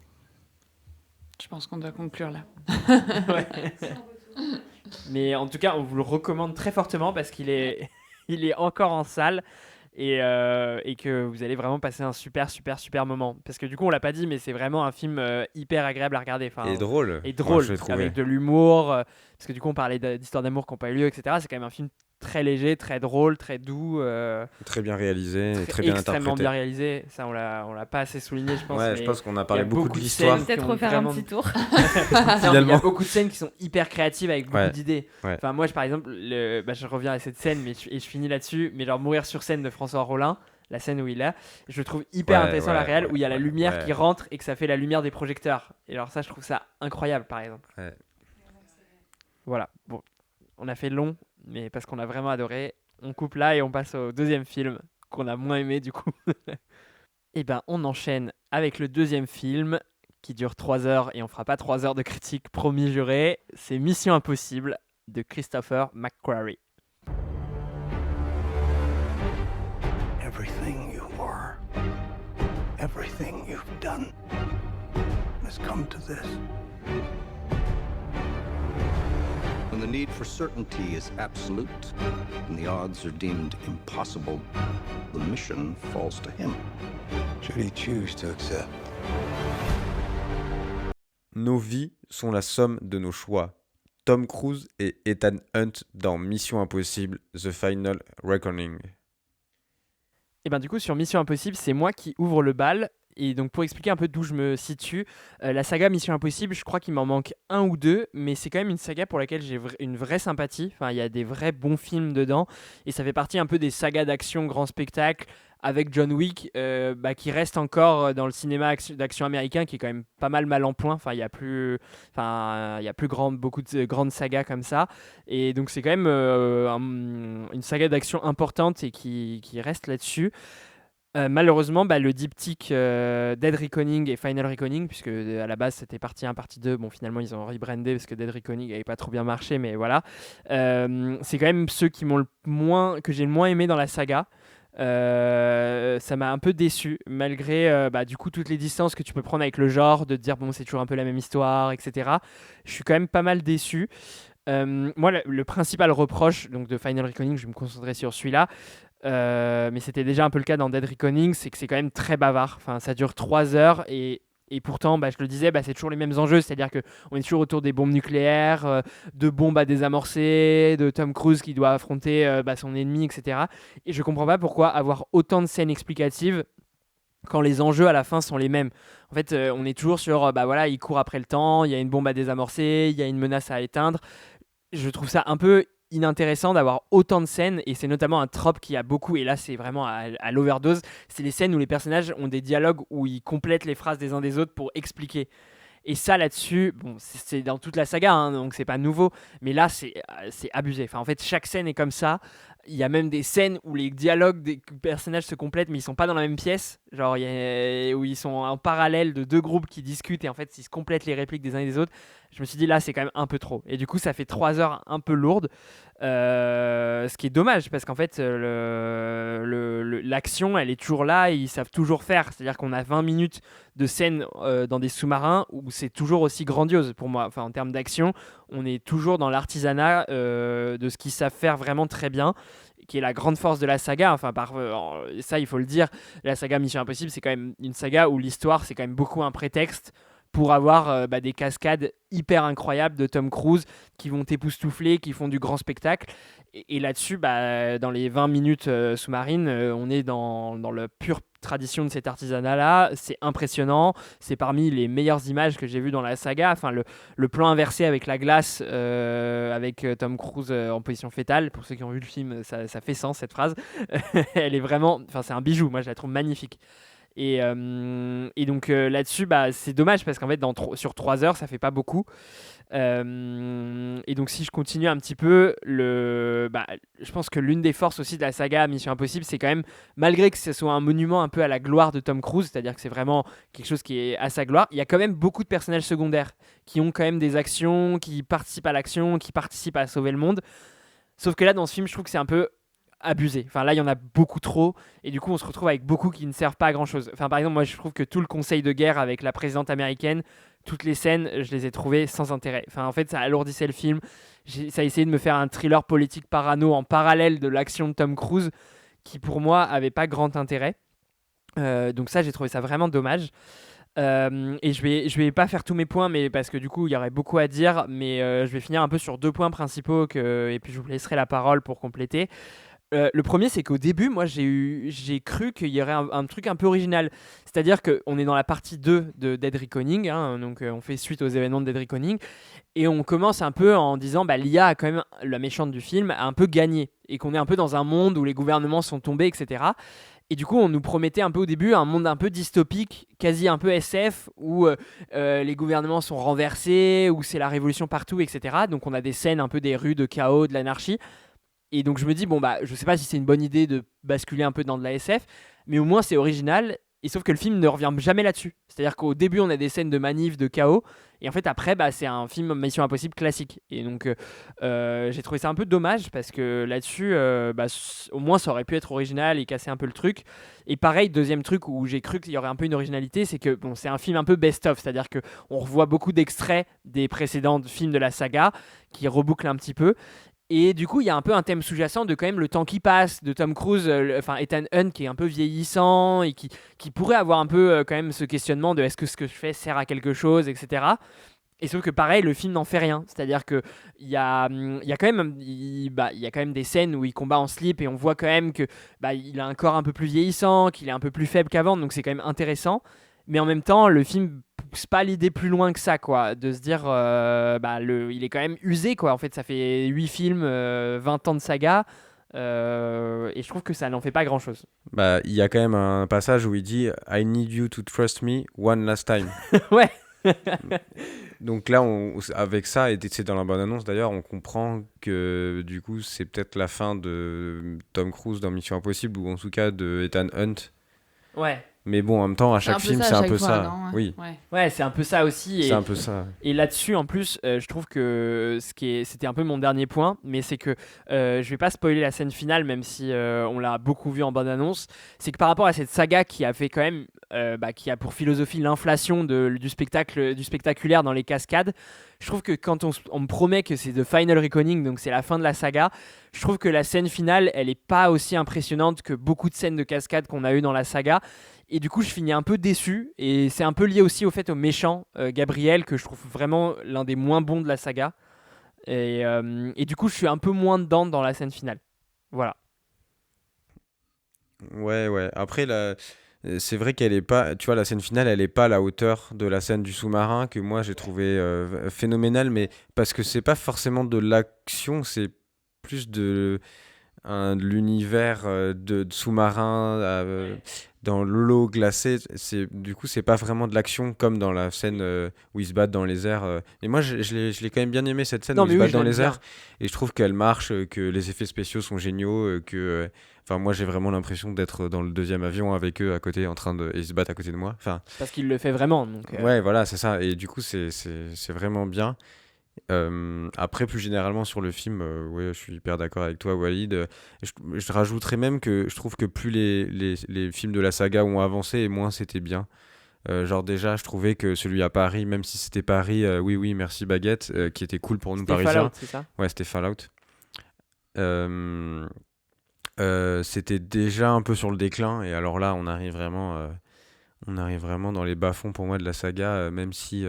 Je pense qu'on doit conclure là. Ouais. Mais en tout cas, on vous le recommande très fortement parce qu'il est, il est encore en salle et que vous allez vraiment passer un super moment. Parce que du coup, on l'a pas dit, mais c'est vraiment un film hyper agréable à regarder. Enfin, Et drôle. et Moi, drôle, je l'ai trouvé. avec de l'humour. Parce que du coup, on parlait d'histoires d'amour qui n'ont pas eu lieu, etc. C'est quand même un film très léger, très drôle, très doux. Très bien réalisé et très bien extrêmement interprété. bien réalisé. Ça, on l'a pas assez souligné, je pense. Ouais, mais je pense qu'on a il y parlé a beaucoup beaucoup de de l'histoire. scènes Peut-être qui ont refaire vraiment- un petit tour. Non, mais il y a Finalement. beaucoup de scènes qui sont hyper créatives avec beaucoup Ouais, d'idées. ouais. Enfin, moi, par exemple, je reviens à cette scène et je finis là-dessus. Mais genre, Mourir sur scène de François Rollin, la scène où il est, je le trouve hyper Ouais, intéressant la ouais, réal, ouais, où il y a la ouais, lumière ouais. qui rentre et que ça fait la lumière des projecteurs. Et alors, ça, je trouve ça incroyable, par exemple. Ouais. Voilà. Bon, on a fait long, mais parce qu'on a vraiment adoré. On coupe là et on passe au deuxième film qu'on a moins aimé, du coup. Et ben, on enchaîne avec le deuxième film qui dure 3 heures et on fera pas 3 heures de critique, promis juré. C'est Mission Impossible de Christopher McQuarrie. Everything you are, everything you've done has come to this. When the need for certainty is absolute and the odds are deemed impossible, the mission falls to him. Should he choose to accept? Nos vies sont la somme de nos choix. Tom Cruise et Ethan Hunt dans Mission Impossible The Final Reckoning. Et ben du coup sur Mission Impossible, c'est moi qui ouvre le bal. Et donc pour expliquer un peu d'où je me situe, la saga Mission Impossible, je crois qu'il m'en manque un ou deux, mais c'est quand même une saga pour laquelle j'ai une vraie sympathie. Enfin, il y a des vrais bons films dedans, et ça fait partie un peu des sagas d'action grand spectacle avec John Wick, qui reste encore dans le cinéma d'action américain, qui est quand même pas mal en point. Enfin, il y a plus beaucoup de grandes sagas comme ça, et donc c'est quand même une saga d'action importante et qui reste là-dessus. Malheureusement, le diptyque Dead Reckoning et Final Reckoning, puisque à la base c'était partie 1, partie 2, bon finalement ils ont rebrandé parce que Dead Reckoning n'avait pas trop bien marché, mais voilà. C'est quand même ceux que j'ai le moins aimé dans la saga. Ça m'a un peu déçu, malgré du coup toutes les distances que tu peux prendre avec le genre, de te dire bon c'est toujours un peu la même histoire, etc. Je suis quand même pas mal déçu. Moi, le principal reproche donc, de Final Reckoning, je vais me concentrer sur celui-là, mais c'était déjà un peu le cas dans Dead Reckoning, c'est que c'est quand même très bavard. Enfin, ça dure 3 heures et pourtant, je le disais, c'est toujours les mêmes enjeux, c'est-à-dire qu'on est toujours autour des bombes nucléaires, de bombes à désamorcer, de Tom Cruise qui doit affronter son ennemi, etc. Et je comprends pas pourquoi avoir autant de scènes explicatives quand les enjeux à la fin sont les mêmes. En fait, on est toujours sur, bah voilà, il court après le temps, il y a une bombe à désamorcer, il y a une menace à éteindre. Je trouve ça un peu inintéressant d'avoir autant de scènes, et c'est notamment un trope qui a beaucoup, et là c'est vraiment à l'overdose, c'est les scènes où les personnages ont des dialogues où ils complètent les phrases des uns des autres pour expliquer. Et ça là-dessus, bon, c'est dans toute la saga, hein, donc c'est pas nouveau, mais là c'est abusé. Enfin, en fait, chaque scène est comme ça. Il y a même des scènes où les dialogues des personnages se complètent, mais ils sont pas dans la même pièce. Genre, où ils sont en parallèle de deux groupes qui discutent et en fait, ils se complètent les répliques des uns et des autres. Je me suis dit, là, c'est quand même un peu trop. Et du coup, ça fait 3 heures un peu lourdes. Ce qui est dommage parce qu'en fait, l'action, elle est toujours là et ils savent toujours faire. C'est-à-dire qu'on a 20 minutes de scène dans des sous-marins où c'est toujours aussi grandiose pour moi. Enfin, en termes d'action, on est toujours dans l'artisanat de ce qu'ils savent faire vraiment très bien, qui est la grande force de la saga. Enfin, ça, il faut le dire, la saga Mission Impossible, c'est quand même une saga où l'histoire, c'est quand même beaucoup un prétexte pour avoir des cascades hyper incroyables de Tom Cruise qui vont t'époustoufler, qui font du grand spectacle. Et là-dessus, dans les 20 minutes sous-marines, on est dans la pure tradition de cet artisanat-là. C'est impressionnant. C'est parmi les meilleures images que j'ai vues dans la saga. Enfin, le plan inversé avec la glace, avec Tom Cruise en position fétale. Pour ceux qui ont vu le film, ça fait sens, cette phrase. Elle est vraiment... Enfin, c'est un bijou. Moi, je la trouve magnifique. Et donc là-dessus, c'est dommage parce qu'en fait, sur 3 heures, ça fait pas beaucoup. Et donc, si je continue un petit peu, je pense que l'une des forces aussi de la saga Mission Impossible, c'est quand même, malgré que ce soit un monument un peu à la gloire de Tom Cruise, c'est-à-dire que c'est vraiment quelque chose qui est à sa gloire, il y a quand même beaucoup de personnages secondaires qui ont quand même des actions, qui participent à l'action, qui participent à sauver le monde. Sauf que là, dans ce film, je trouve que c'est un peu abusé. Enfin, là, il y en a beaucoup trop. Et du coup, on se retrouve avec beaucoup qui ne servent pas à grand-chose. Enfin, par exemple, moi, je trouve que tout le conseil de guerre avec la présidente américaine, toutes les scènes, je les ai trouvées sans intérêt. Enfin, en fait, ça alourdissait le film. Ça a essayé de me faire un thriller politique parano en parallèle de l'action de Tom Cruise, qui, pour moi, avait pas grand intérêt. Donc ça, j'ai trouvé ça vraiment dommage. Et je vais pas faire tous mes points, mais parce que du coup il y aurait beaucoup à dire, mais je vais finir un peu sur 2 points principaux et puis je vous laisserai la parole pour compléter. Le premier, c'est qu'au début, moi, j'ai cru qu'il y aurait un truc un peu original. C'est-à-dire qu'on est dans la partie 2 de Dead Reckoning, hein, donc on fait suite aux événements de Dead Reckoning, et on commence un peu en disant l'IA a quand même, la méchante du film, a un peu gagné, et qu'on est un peu dans un monde où les gouvernements sont tombés, etc. Et du coup, on nous promettait un peu au début un monde un peu dystopique, quasi un peu SF, où les gouvernements sont renversés, où c'est la révolution partout, etc. Donc on a des scènes un peu des rues de chaos, de l'anarchie. Et donc je me dis, je sais pas si c'est une bonne idée de basculer un peu dans de la SF, mais au moins c'est original, et sauf que le film ne revient jamais là-dessus. C'est-à-dire qu'au début on a des scènes de manif, de chaos, et en fait après c'est un film Mission Impossible classique. Et donc j'ai trouvé ça un peu dommage, parce que là-dessus, au moins ça aurait pu être original et casser un peu le truc. Et pareil, deuxième truc où j'ai cru qu'il y aurait un peu une originalité, c'est que c'est un film un peu best-of, c'est-à-dire qu'on revoit beaucoup d'extraits des précédents films de la saga, qui rebouclent un petit peu. Et du coup, il y a un peu un thème sous-jacent de quand même le temps qui passe, de Tom Cruise, Ethan Hunt qui est un peu vieillissant et qui pourrait avoir un peu quand même ce questionnement de est-ce que ce que je fais sert à quelque chose, etc. Et sauf que pareil, le film n'en fait rien. C'est-à-dire qu'il y a quand même, il y a quand même des scènes où il combat en slip et on voit quand même que il a un corps un peu plus vieillissant, qu'il est un peu plus faible qu'avant, donc c'est quand même intéressant. Mais en même temps, le film pousse pas l'idée plus loin que ça, quoi, de se dire il est quand même usé, quoi. En fait, ça fait 8 films, 20 ans de saga, et je trouve que ça n'en fait pas grand chose. Il y a quand même un passage où il dit I need you to trust me one last time. Ouais. Donc là, avec ça, et c'est dans la bande-annonce d'ailleurs, on comprend que du coup c'est peut-être la fin de Tom Cruise dans Mission Impossible, ou en tout cas de Ethan Hunt. Ouais. Mais bon, en même temps, à chaque film, c'est un peu ça. Non, oui. Ouais, c'est un peu ça aussi. C'est un peu ça. Et là-dessus, en plus, je trouve que c'était un peu mon dernier point, mais c'est que je vais pas spoiler la scène finale, même si on l'a beaucoup vu en bande-annonce. C'est que par rapport à cette saga qui a fait quand même, qui a pour philosophie l'inflation du spectaculaire dans les cascades, je trouve que quand on me promet que c'est The Final Reckoning, donc c'est la fin de la saga, je trouve que la scène finale, elle est pas aussi impressionnante que beaucoup de scènes de cascades qu'on a eues dans la saga. Et du coup, je finis un peu déçu. Et c'est un peu lié aussi au méchant, Gabriel, que je trouve vraiment l'un des moins bons de la saga. Et du coup, je suis un peu moins dedans dans la scène finale. Voilà. Ouais. Après, c'est vrai qu'elle est pas, tu vois, la scène finale, elle est pas à la hauteur de la scène du sous-marin que moi j'ai trouvé phénoménale, mais parce que c'est pas forcément de l'action, c'est plus de l'univers de sous-marin dans l'eau glacée. Du coup, c'est pas vraiment de l'action comme dans la scène où ils se battent dans les airs. Et moi, je l'ai quand même bien aimé cette scène Non, où ils mais se oui, battent je dans l'aime les bien. airs. Et je trouve qu'elle marche, que les effets spéciaux sont géniaux, enfin, moi, j'ai vraiment l'impression d'être dans le deuxième avion avec eux à côté, et ils se battent à côté de moi. Enfin, Parce qu'il le fait vraiment. Donc, ouais, voilà, c'est ça. Et du coup, c'est vraiment bien. Après, plus généralement sur le film, ouais, je suis hyper d'accord avec toi, Walid. Je rajouterais même que je trouve que plus les films de la saga ont avancé et moins c'était bien. Genre déjà, je trouvais que celui à Paris, même si c'était Paris, oui, oui, merci Baguette, qui était cool pour nous C'était Parisiens. Fallout, c'est ça? Ouais, c'était Fallout. Euh, C'était déjà un peu sur le déclin et alors là, on arrive vraiment dans les bas-fonds pour moi de la saga, même si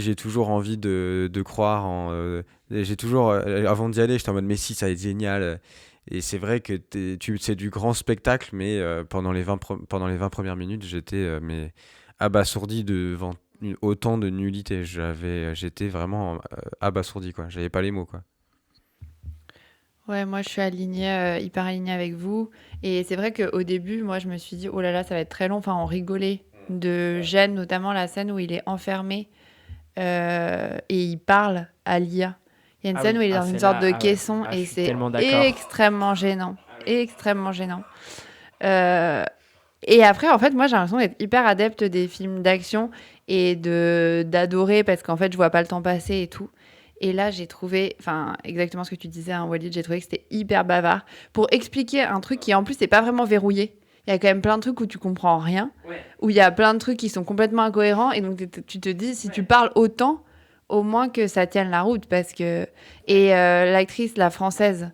j'ai toujours envie de croire j'ai toujours, avant d'y aller, j'étais en mode, mais si, ça va être génial. Et c'est vrai que c'est du grand spectacle, mais pendant les 20 premières minutes, j'étais mais abasourdi devant autant de nullité. J'étais vraiment abasourdi, quoi. J'avais pas les mots, quoi. Ouais, moi je suis hyper alignée avec vous. Et c'est vrai qu'au début, moi je me suis dit, oh là là, ça va être très long. Enfin, on rigolait de Gênes, notamment la scène où il est enfermé et il parle à l'IA. Il y a une Ah scène oui, où il est dans une sorte de caisson je et suis c'est tellement d'accord. extrêmement gênant. Extrêmement gênant. Euh, et après, en fait, moi j'ai l'impression d'être hyper adepte des films d'action et d'adorer parce qu'en fait, je vois pas le temps passer et tout. Et là, j'ai trouvé, enfin, exactement ce que tu disais, hein, Walid, j'ai trouvé que c'était hyper bavard pour expliquer un truc qui, en plus, n'est pas vraiment verrouillé. Il y a quand même plein de trucs où tu comprends rien, où il y a plein de trucs qui sont complètement incohérents, et donc tu te dis, si tu parles autant, au moins que ça tienne la route, parce que... Et l'actrice, la française,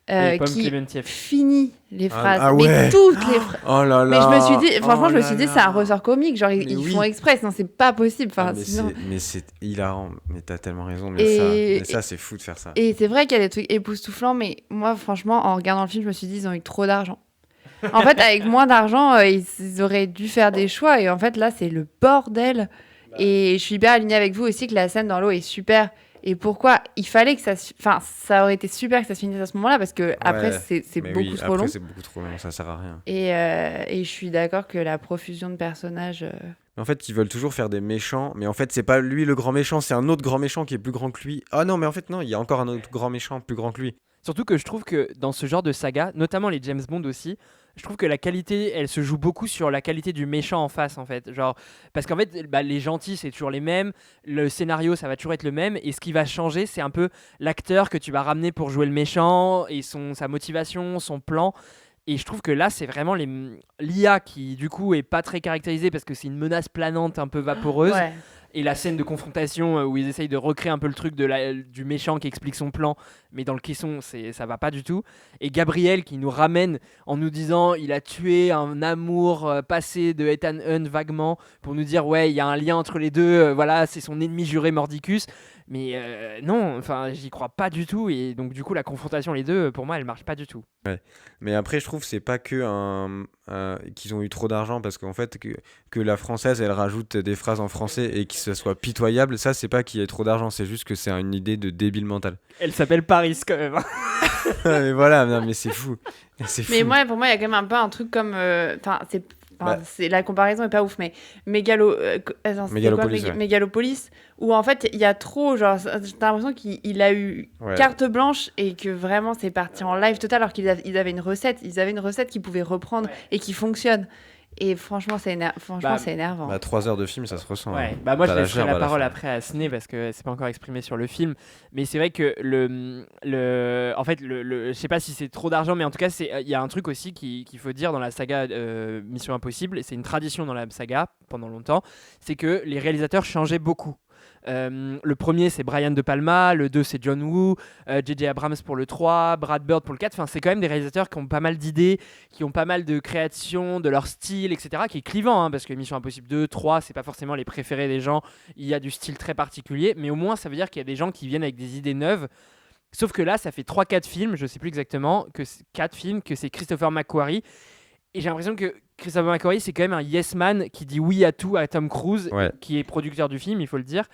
Et Pomme qui Clémentieff. finit les phrases, ah mais ouais. toutes les phrases. Oh là Mais je me suis dit, franchement, oh je me là suis dit, là. c'est un ressort comique, genre Mais ils oui. font exprès, sinon c'est pas possible. Ah, Enfin, sinon... mais c'est hilarant, mais t'as tellement raison, mais Et- ça c'est fou de faire ça. Et c'est vrai qu'il y a des trucs époustouflants, mais moi, franchement, en regardant le film, je me suis dit, ils ont eu trop d'argent. En fait, avec moins d'argent, ils auraient dû faire des choix. Et en fait, là, c'est le bordel. Et je suis hyper alignée avec vous aussi que la scène dans l'eau est super. Et pourquoi il fallait que ça... Enfin, ça aurait été super que ça se finisse à ce moment-là, parce que après, Ouais, c'est mais beaucoup oui, trop long. après c'est beaucoup trop long, ça sert à rien. Et je suis d'accord que la profusion de personnages... En fait, ils veulent toujours faire des méchants, mais en fait, c'est pas lui le grand méchant, c'est un autre grand méchant qui est plus grand que lui. Ah non, mais en fait, non, il y a encore un autre grand méchant plus grand que lui. Surtout que je trouve que dans ce genre de saga, notamment les James Bond aussi, je trouve que la qualité, elle se joue beaucoup sur la qualité du méchant en face, en fait. Genre, parce qu'en fait, bah, les gentils, c'est toujours les mêmes, le scénario, ça va toujours être le même, et ce qui va changer, c'est un peu l'acteur que tu vas ramener pour jouer le méchant, et sa motivation, son plan. Et je trouve que là, c'est vraiment l'IA qui, du coup, est pas très caractérisée parce que c'est une menace planante un peu vaporeuse. Ouais. Et la scène de confrontation où ils essayent de recréer un peu le truc du méchant qui explique son plan, mais dans le caisson, ça va pas du tout. Et Gabriel qui nous ramène en nous disant il a tué un amour passé de Ethan Hunt vaguement pour nous dire ouais, il y a un lien entre les deux, voilà, c'est son ennemi juré Mordicus. Mais non, enfin, j'y crois pas du tout. Et donc, du coup, la confrontation, les deux, pour moi, elle marche pas du tout. Ouais. Mais après, je trouve que c'est pas que qu'ils ont eu trop d'argent parce qu'en fait, que la française elle rajoute des phrases en français et que ça soit pitoyable, ça c'est pas qu'il y ait trop d'argent, c'est juste que c'est une idée de débile mental. Elle s'appelle Paris quand même. Mais voilà, non, mais c'est fou. C'est fou. Mais pour moi, il y a quand même un peu un truc comme... Enfin, Bah. la comparaison est pas ouf, mais Mégalopolis, ouais. Mégalopolis, où en fait, il y a trop... Genre, t'as l'impression qu'il a eu carte blanche et que vraiment, c'est parti en live total, alors qu'ils avaient une recette. Ils avaient une recette qu'ils pouvaient reprendre et qui fonctionne. Et franchement, c'est énervant. 3 heures de film, ça se ressent. Ouais, hein. bah moi je T'as laisserai gerbe la à la parole fin. après à Sné parce que c'est pas encore exprimé sur le film, mais c'est vrai que en fait je sais pas si c'est trop d'argent, mais en tout cas il y a un truc aussi qu'il faut dire dans la saga Mission Impossible, et c'est une tradition dans la saga pendant longtemps, c'est que les réalisateurs changeaient beaucoup. Le premier c'est Brian De Palma, le 2 c'est John Woo, J.J. Abrams pour le 3, Brad Bird pour le 4, enfin c'est quand même des réalisateurs qui ont pas mal d'idées, qui ont pas mal de créations, de leur style, etc., qui est clivant, hein, parce que Mission Impossible 2, 3, c'est pas forcément les préférés des gens, il y a du style très particulier, mais au moins ça veut dire qu'il y a des gens qui viennent avec des idées neuves. Sauf que là ça fait 3-4 films, je sais plus exactement, 4 films, que c'est Christopher McQuarrie. Et j'ai l'impression que Christopher McQuarrie, c'est quand même un yes man qui dit oui à tout à Tom Cruise, Ouais. qui est producteur du film, il faut le dire,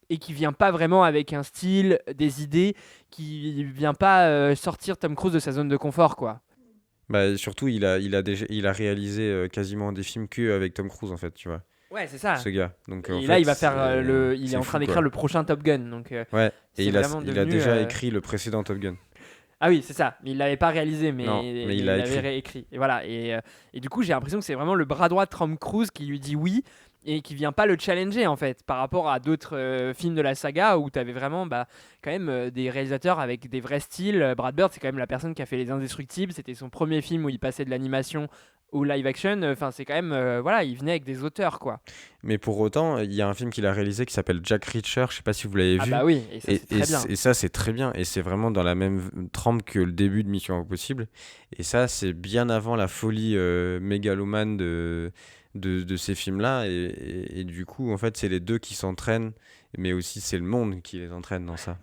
et qui vient pas vraiment avec un style, des idées, qui vient pas sortir Tom Cruise de sa zone de confort, quoi. Bah, surtout, il a réalisé quasiment des films que avec Tom Cruise, en fait, tu vois, Ouais, c'est ça. ce gars. Donc, en Et là, fait, il va faire il est c'est en train fou, d'écrire quoi. le prochain Top Gun, donc Ouais, c'est et il a devenu, déjà écrit le précédent Top Gun. Ah oui, c'est ça. Mais il l'avait pas réalisé, mais, Non, mais il l'a l'avait écrit. réécrit. Et voilà. Et du coup, j'ai l'impression que c'est vraiment le bras droit de Tom Cruise qui lui dit oui et qui vient pas le challenger en fait, par rapport à d'autres films de la saga où tu avais vraiment quand même des réalisateurs avec des vrais styles. Brad Bird, c'est quand même la personne qui a fait Les Indestructibles. C'était son premier film où il passait de l'animation au live action. Enfin, c'est quand même voilà, il venait avec des auteurs quoi. Mais pour autant, il y a un film qu'il a réalisé qui s'appelle Jack Reacher, je sais pas si vous l'avez Ah vu. bah oui, et ça c'est très bien. Et ça, c'est très bien. Et c'est vraiment dans la même trempe que le début de Mission Impossible. Et ça, c'est bien avant la folie mégalomane de ces films-là. Et du coup, en fait, c'est les deux qui s'entraînent, mais aussi c'est le monde qui les entraîne dans ça.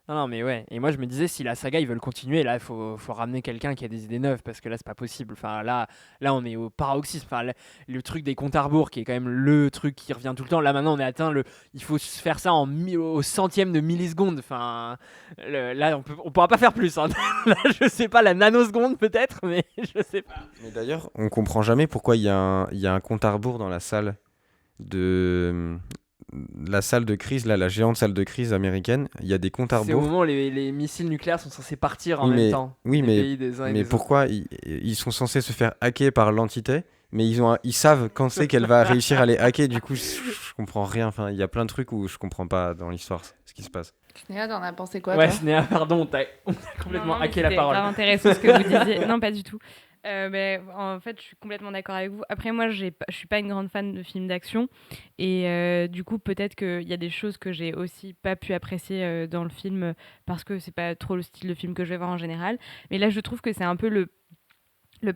Non, mais ouais. Et moi, je me disais, si la saga, ils veulent continuer, là, il faut ramener quelqu'un qui a des idées neuves, parce que là, c'est pas possible. Enfin, là, on est au paroxysme. Enfin, le truc des comptes à rebours, qui est quand même le truc qui revient tout le temps. Là, maintenant, on est atteint il faut faire ça au centième de milliseconde. Enfin, là, on pourra pas faire plus. Hein. Là, je sais pas, la nanoseconde peut-être, mais je sais pas. Mais d'ailleurs, on comprend jamais pourquoi il y a un compte à rebours dans la salle de crise, là, la géante salle de crise américaine. Il y a des comptes à C'est au rebours. moment où les missiles nucléaires sont censés partir en Oui, même temps. Oui, des pays des uns et mais des pourquoi ils sont censés se faire hacker par l'entité, mais ils savent quand c'est qu'elle va réussir à les hacker. Du coup, je comprends rien. Enfin, il y a plein de trucs où je comprends pas dans l'histoire ce qui se passe. Snéha, t'en as pensé quoi, Ouais, toi Snéha, pardon, on t'a complètement Non, mais hacké la c'était parole. grave intéressant ce que vous disiez. Non, pas du tout. Mais en fait, je suis complètement d'accord avec vous. Après, moi, je suis pas une grande fan de films d'action. Et du coup, peut-être qu'il y a des choses que j'ai aussi pas pu apprécier dans le film parce que c'est pas trop le style de film que je vais voir en général. Mais là, je trouve que c'est un peu le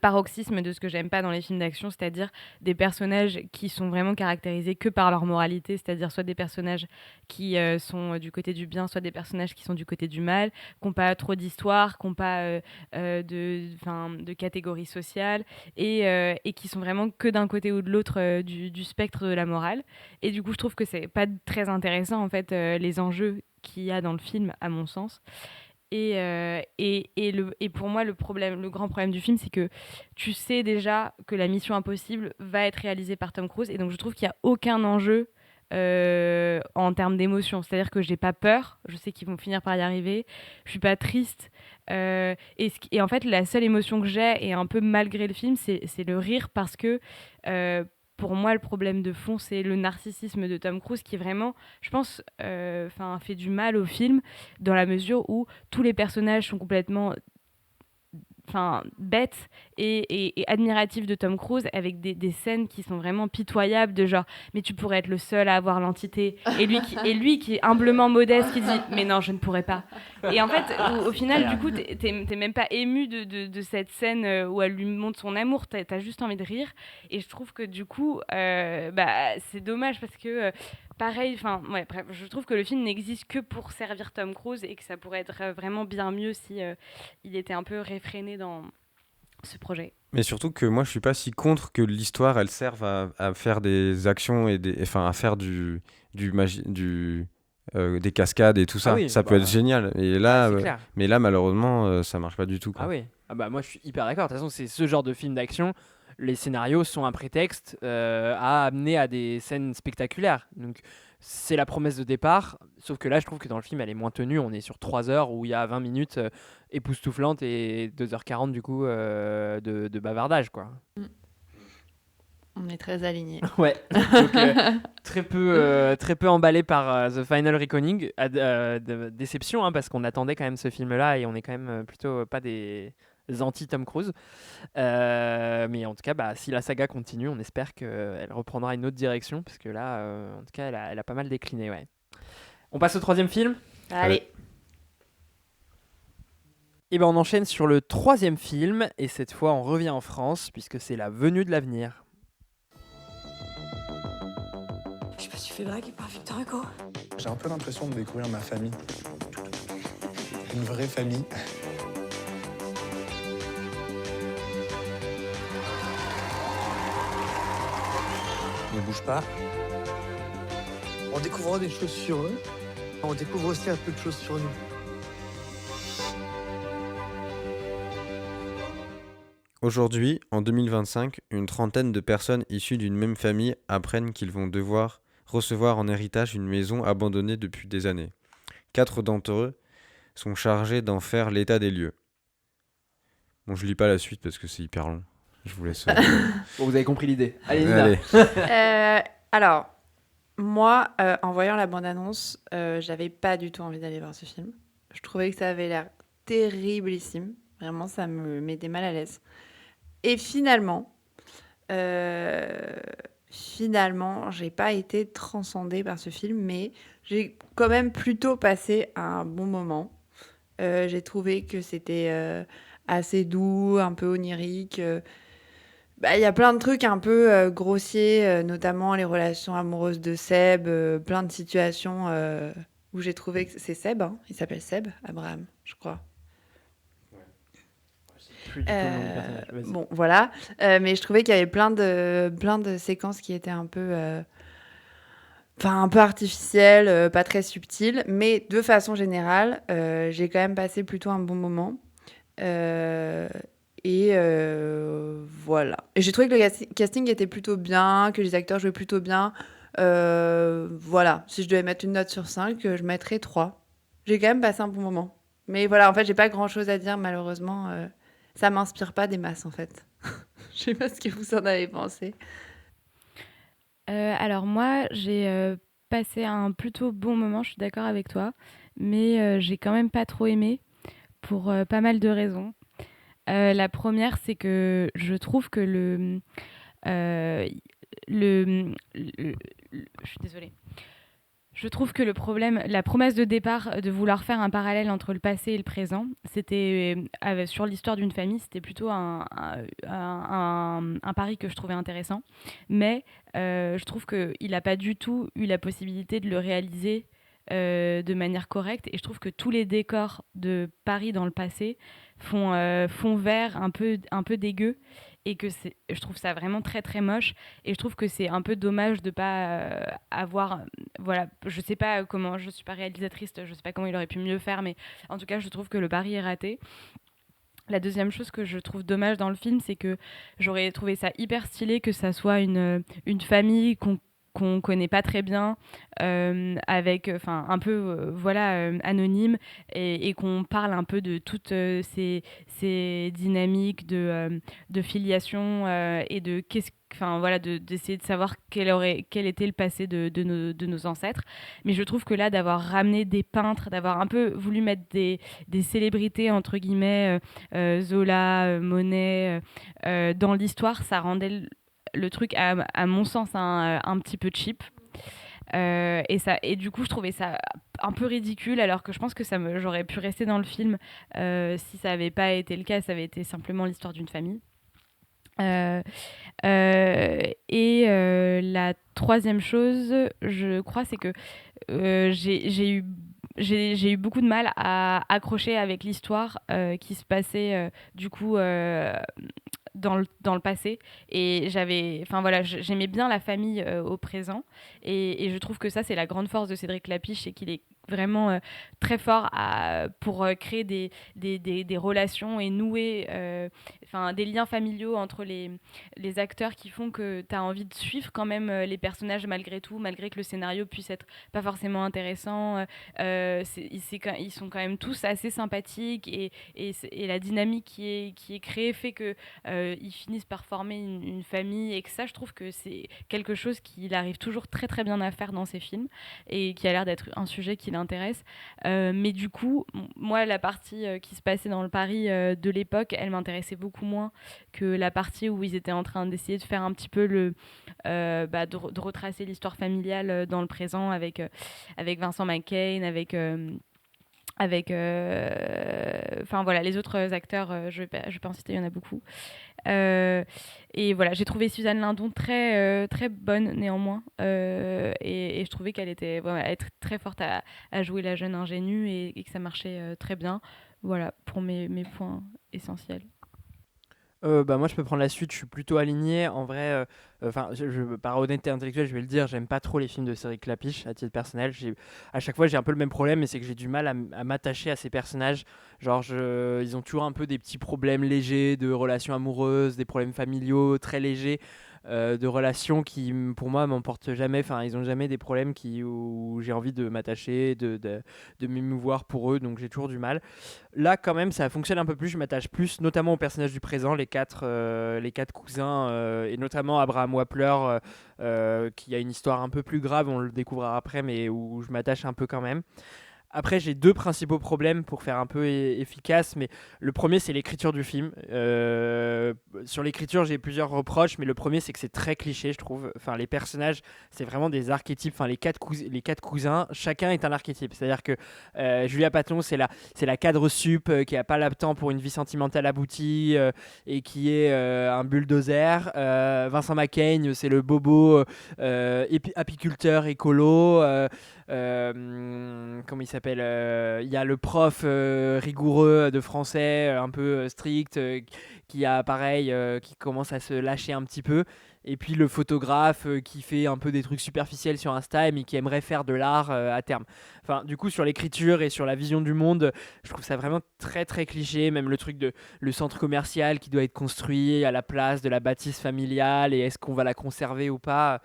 paroxysme de ce que j'aime pas dans les films d'action, c'est-à-dire des personnages qui sont vraiment caractérisés que par leur moralité, c'est-à-dire soit des personnages qui sont du côté du bien, soit des personnages qui sont du côté du mal, qui n'ont pas trop d'histoire, qui n'ont pas de catégorie sociale, et qui sont vraiment que d'un côté ou de l'autre du spectre de la morale. Et du coup, je trouve que c'est pas très intéressant, en fait, les enjeux qu'il y a dans le film, à mon sens. Et pour moi, le grand problème du film, c'est que tu sais déjà que la mission impossible va être réalisée par Tom Cruise. Et donc, je trouve qu'il n'y a aucun enjeu en termes d'émotion. C'est-à-dire que j'ai pas peur. Je sais qu'ils vont finir par y arriver. Je suis pas triste. Et en fait, la seule émotion que j'ai, et un peu malgré le film, c'est le rire parce que... pour moi, le problème de fond, c'est le narcissisme de Tom Cruise qui vraiment, je pense, fait du mal au film dans la mesure où tous les personnages sont complètement bêtes et admiratifs de Tom Cruise avec des scènes qui sont vraiment pitoyables de genre mais tu pourrais être le seul à avoir l'entité et lui qui est humblement modeste qui dit mais non je ne pourrais pas et en fait au final du coup t'es même pas ému de cette scène où elle lui montre son amour, t'as juste envie de rire et je trouve que du coup c'est dommage parce que pareil, bref, je trouve que le film n'existe que pour servir Tom Cruise et que ça pourrait être vraiment bien mieux si il était un peu réfréné dans ce projet. Mais surtout que moi, je suis pas si contre que l'histoire, elle serve à faire des actions et à faire des cascades et tout ça. Oui, ça peut être génial. Et là, c'est clair. mais là, malheureusement, ça marche pas du tout, quoi. Ah oui, moi je suis hyper d'accord. De toute façon, c'est ce genre de film d'action. Les scénarios sont un prétexte à amener à des scènes spectaculaires. Donc c'est la promesse de départ, sauf que là je trouve que dans le film elle est moins tenue. On est sur 3 heures où il y a 20 minutes époustouflantes et 2h40 du coup de bavardage quoi. On est très alignés. Ouais, donc très peu emballé par The Final Reckoning. Déception hein, parce qu'on attendait quand même ce film là et on est quand même plutôt pas des anti-Tom Cruise. Mais en tout cas, si la saga continue, on espère qu'elle reprendra une autre direction, parce que là, en tout cas, elle a pas mal décliné. Ouais. On passe au troisième film ? Allez. Et on enchaîne sur le troisième film, et cette fois, on revient en France, puisque c'est La Venue de l'avenir. Je me suis fait draguer par Victor Hugo. J'ai un peu l'impression de découvrir ma famille. Une vraie famille. Ne bouge pas. En découvrant des choses sur eux, on découvre aussi un peu de choses sur nous. Aujourd'hui, en 2025, une trentaine de personnes issues d'une même famille apprennent qu'ils vont devoir recevoir en héritage une maison abandonnée depuis des années. 4 d'entre eux sont chargés d'en faire l'état des lieux. Bon, je lis pas la suite parce que c'est hyper long. Je vous laisse. Bon, vous avez compris l'idée. Allez, Nina. Allez. Alors, moi, en voyant la bande-annonce, j'avais pas du tout envie d'aller voir ce film. Je trouvais que ça avait l'air terriblissime. Vraiment, ça me mettait mal à l'aise. Et finalement, j'ai pas été transcendée par ce film, mais j'ai quand même plutôt passé un bon moment. J'ai trouvé que c'était assez doux, un peu onirique. Il y a plein de trucs un peu grossiers, notamment les relations amoureuses de Seb, plein de situations où j'ai trouvé que c'est Seb, hein, il s'appelle Seb, Abraham, je crois. Plus du tout le nom du personnage. Vas-y. Bon, voilà. Mais je trouvais qu'il y avait plein de séquences qui étaient un peu artificielles, pas très subtiles. Mais de façon générale, j'ai quand même passé plutôt un bon moment. Voilà. Et j'ai trouvé que le casting était plutôt bien, que les acteurs jouaient plutôt bien. Voilà. Si je devais mettre une note sur 5, je mettrais 3. J'ai quand même passé un bon moment. Mais voilà, en fait, j'ai pas grand-chose à dire, malheureusement. Ça m'inspire pas des masses, en fait. Je sais pas ce que vous en avez pensé. Alors moi, j'ai passé un plutôt bon moment, je suis d'accord avec toi, mais j'ai quand même pas trop aimé pour pas mal de raisons. La première, c'est que je trouve que je suis désolée. Je trouve que le problème, la promesse de départ de vouloir faire un parallèle entre le passé et le présent, c'était sur l'histoire d'une famille, c'était plutôt un pari que je trouvais intéressant. Mais je trouve qu'il n'a pas du tout eu la possibilité de le réaliser de manière correcte. Et je trouve que tous les décors de Paris dans le passé font vert, un peu dégueu. Et que je trouve ça vraiment très très moche, et je trouve que c'est un peu dommage de pas avoir, voilà, je sais pas comment, je suis pas réalisatrice, je sais pas comment il aurait pu mieux faire, mais en tout cas je trouve que le pari est raté. La deuxième chose que je trouve dommage dans le film, c'est que j'aurais trouvé ça hyper stylé que ça soit une famille qu'on connaît pas très bien, avec, un peu anonyme, et qu'on parle un peu de toutes ces dynamiques de filiation, et d'essayer de savoir quel était le passé de nos ancêtres. Mais je trouve que là, d'avoir ramené des peintres, d'avoir un peu voulu mettre des célébrités, entre guillemets, Zola, Monet, dans l'histoire, ça rendait le truc, à mon sens, un petit peu cheap. Et du coup, je trouvais ça un peu ridicule, alors que je pense que j'aurais pu rester dans le film si ça n'avait pas été le cas, ça avait été simplement l'histoire d'une famille. La troisième chose, je crois, c'est que j'ai eu beaucoup de mal à accrocher avec l'histoire qui se passait du coup dans le passé, et j'aimais bien la famille au présent, et je trouve que ça, c'est la grande force de Cédric Lapiche, c'est qu'il est vraiment très fort pour créer des relations et nouer des liens familiaux entre les acteurs, qui font que tu as envie de suivre quand même les personnages malgré tout, malgré que le scénario puisse être pas forcément intéressant. Ils sont quand même tous assez sympathiques, et la dynamique qui est créée fait que ils finissent par former une famille, et que ça, je trouve que c'est quelque chose qu'il arrive toujours très très bien à faire dans ses films, et qui a l'air d'être un sujet qui l'intéresse. Mais du coup, moi, la partie qui se passait dans le Paris de l'époque, elle m'intéressait beaucoup moins que la partie où ils étaient en train d'essayer de faire un petit peu de retracer l'histoire familiale dans le présent, avec Vincent McCain, avec les autres acteurs, je vais pas en citer, il y en a beaucoup. Et voilà, j'ai trouvé Suzanne Lindon très, très bonne néanmoins, et je trouvais qu'elle était très forte à jouer la jeune ingénue, et que ça marchait très bien. Voilà, pour mes points essentiels. Bah, moi, je peux prendre la suite, je suis plutôt aligné. En vrai, enfin, par honnêteté intellectuelle, je vais le dire, j'aime pas trop les films de Cédric Clapiche, à titre personnel. À chaque fois, j'ai un peu le même problème, mais c'est que j'ai du mal à m'attacher à ces personnages. Genre, ils ont toujours un peu des petits problèmes légers de relations amoureuses, des problèmes familiaux très légers, de relations qui, pour moi, m'emportent jamais. Enfin, ils ont jamais des problèmes où j'ai envie de m'attacher, de m'émouvoir pour eux, donc j'ai toujours du mal. Là, quand même, ça fonctionne un peu plus. Je m'attache plus, notamment aux personnages du présent, les quatre cousins, et notamment Abraham Wapler, qui a une histoire un peu plus grave, on le découvrira après, mais où je m'attache un peu quand même. Après, j'ai deux principaux problèmes pour faire un peu efficace, mais le premier, c'est l'écriture du film. Sur l'écriture, j'ai plusieurs reproches, mais le premier, c'est que c'est très cliché, je trouve. Enfin, les personnages, c'est vraiment des archétypes. Enfin, les quatre cousins, chacun est un archétype. C'est-à-dire que Julia Patton, c'est la cadre sup qui a pas le temps pour une vie sentimentale aboutie et qui est un bulldozer. Vincent McCain, c'est le bobo apiculteur écolo. Comment il s'appelle, il y a le prof rigoureux de français, un peu strict, qui a pareil, qui commence à se lâcher un petit peu. Et puis le photographe qui fait un peu des trucs superficiels sur Insta, mais qui aimerait faire de l'art à terme. Enfin, du coup, sur l'écriture et sur la vision du monde, je trouve ça vraiment très très cliché. Même le truc de le centre commercial qui doit être construit à la place de la bâtisse familiale, et est-ce qu'on va la conserver ou pas.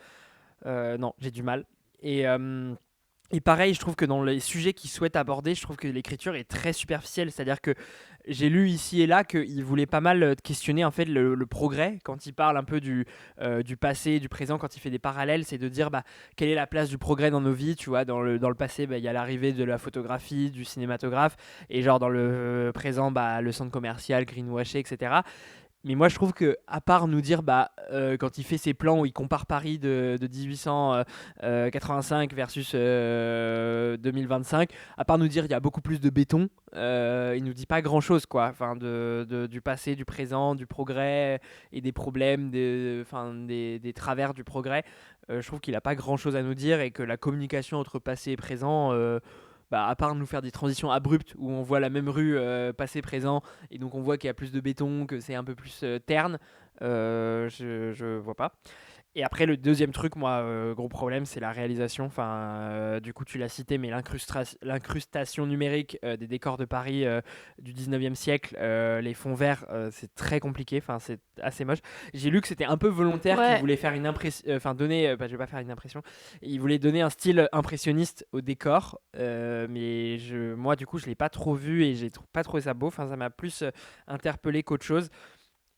Non, j'ai du mal. Et pareil, je trouve que dans les sujets qu'ils souhaitent aborder, je trouve que l'écriture est très superficielle. C'est-à-dire que j'ai lu ici et là qu'il voulait pas mal questionner en fait le progrès. Quand il parle un peu du passé, du présent, quand il fait des parallèles, c'est de dire bah, quelle est la place du progrès dans nos vies. Tu vois, dans le passé, bah, il y a l'arrivée de la photographie, du cinématographe, et genre dans le présent, bah, le centre commercial, greenwashé, etc. Mais moi, je trouve que, à part nous dire, bah, quand il fait ses plans où il compare Paris de 1885 versus 2025, à part nous dire il y a beaucoup plus de béton, il nous dit pas grand-chose, quoi. Enfin, du passé, du présent, du progrès et des problèmes, des travers du progrès. Je trouve qu'il a pas grand-chose à nous dire, et que la communication entre passé et présent, bah, à part nous faire des transitions abruptes où on voit la même rue passé-présent, et donc on voit qu'il y a plus de béton, que c'est un peu plus terne, je vois pas. Et après, le deuxième truc, moi, gros problème, c'est la réalisation. Enfin, du coup, tu l'as cité, mais l'incrustation numérique des décors de Paris du 19e siècle, les fonds verts, c'est très compliqué. Enfin, c'est assez moche. J'ai lu que c'était un peu volontaire, Ouais. qu'ils voulaient faire une impression. Enfin, donner. Bah, je vais pas faire une impression. Ils voulaient donner un style impressionniste au décor. Mais moi, du coup, je l'ai pas trop vu, et j'ai pas trouvé ça beau. Enfin, ça m'a plus interpellé qu'autre chose.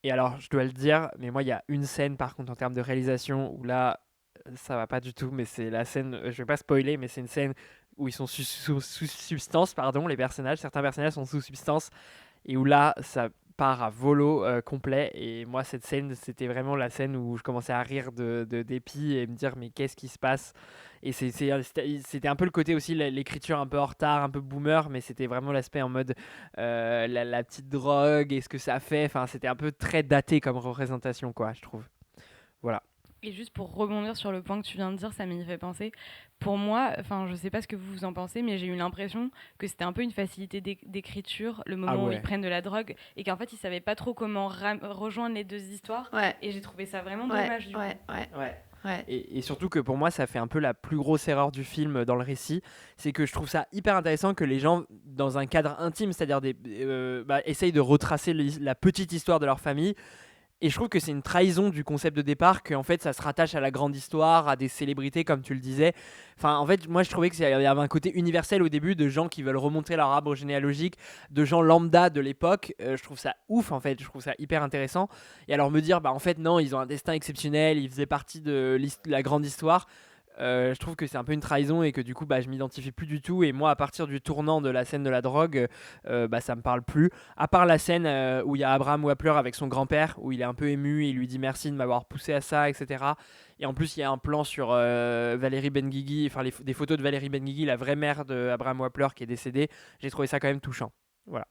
Et alors, je dois le dire, mais moi, il y a une scène, par contre, en termes de réalisation, où là, ça va pas du tout, mais c'est la scène, je vais pas spoiler, mais c'est une scène où ils sont sous substance, pardon, les personnages, certains personnages sont sous substance, et où là, ça part à volo complet. Et moi, cette scène, c'était vraiment la scène où je commençais à rire de dépit et me dire, mais qu'est-ce qui se passe? Et c'était un peu le côté aussi, l'écriture un peu en retard, un peu boomer, mais c'était vraiment l'aspect en mode la petite drogue et ce que ça fait. Enfin, c'était un peu très daté comme représentation, quoi, je trouve. Voilà. Et juste pour rebondir sur le point que tu viens de dire, ça m'y fait penser. Pour moi, enfin, je sais pas ce que vous en pensez, mais j'ai eu l'impression que c'était un peu une facilité d'écriture, le moment où ils prennent de la drogue, et qu'en fait, ils savaient pas trop comment rejoindre les deux histoires. Ouais. Et j'ai trouvé ça vraiment dommage, du coup. Ouais. Et surtout que pour moi, ça fait un peu la plus grosse erreur du film dans le récit. C'est que je trouve ça hyper intéressant que les gens, dans un cadre intime, c'est-à-dire essayent de retracer la petite histoire de leur famille. Et je trouve que c'est une trahison du concept de départ, qu'en fait ça se rattache à la grande histoire, à des célébrités comme tu le disais. Enfin, en fait, moi je trouvais qu'il y avait un côté universel au début, de gens qui veulent remonter leur arbre généalogique, de gens lambda de l'époque. Je trouve ça ouf, en fait, je trouve ça hyper intéressant. Et alors me dire, bah en fait non, ils ont un destin exceptionnel, ils faisaient partie de la grande histoire. Je trouve que c'est un peu une trahison, et que du coup bah, je m'identifie plus du tout. Et moi, à partir du tournant de la scène de la drogue, bah, ça me parle plus, à part la scène où il y a Abraham Wapler avec son grand-père, où il est un peu ému et il lui dit merci de m'avoir poussé à ça, etc. Et en plus il y a un plan sur Valérie Benguigui, enfin des photos de Valérie Benguigui, la vraie mère d'Abraham Wapler, qui est décédée. J'ai trouvé ça quand même touchant. Voilà.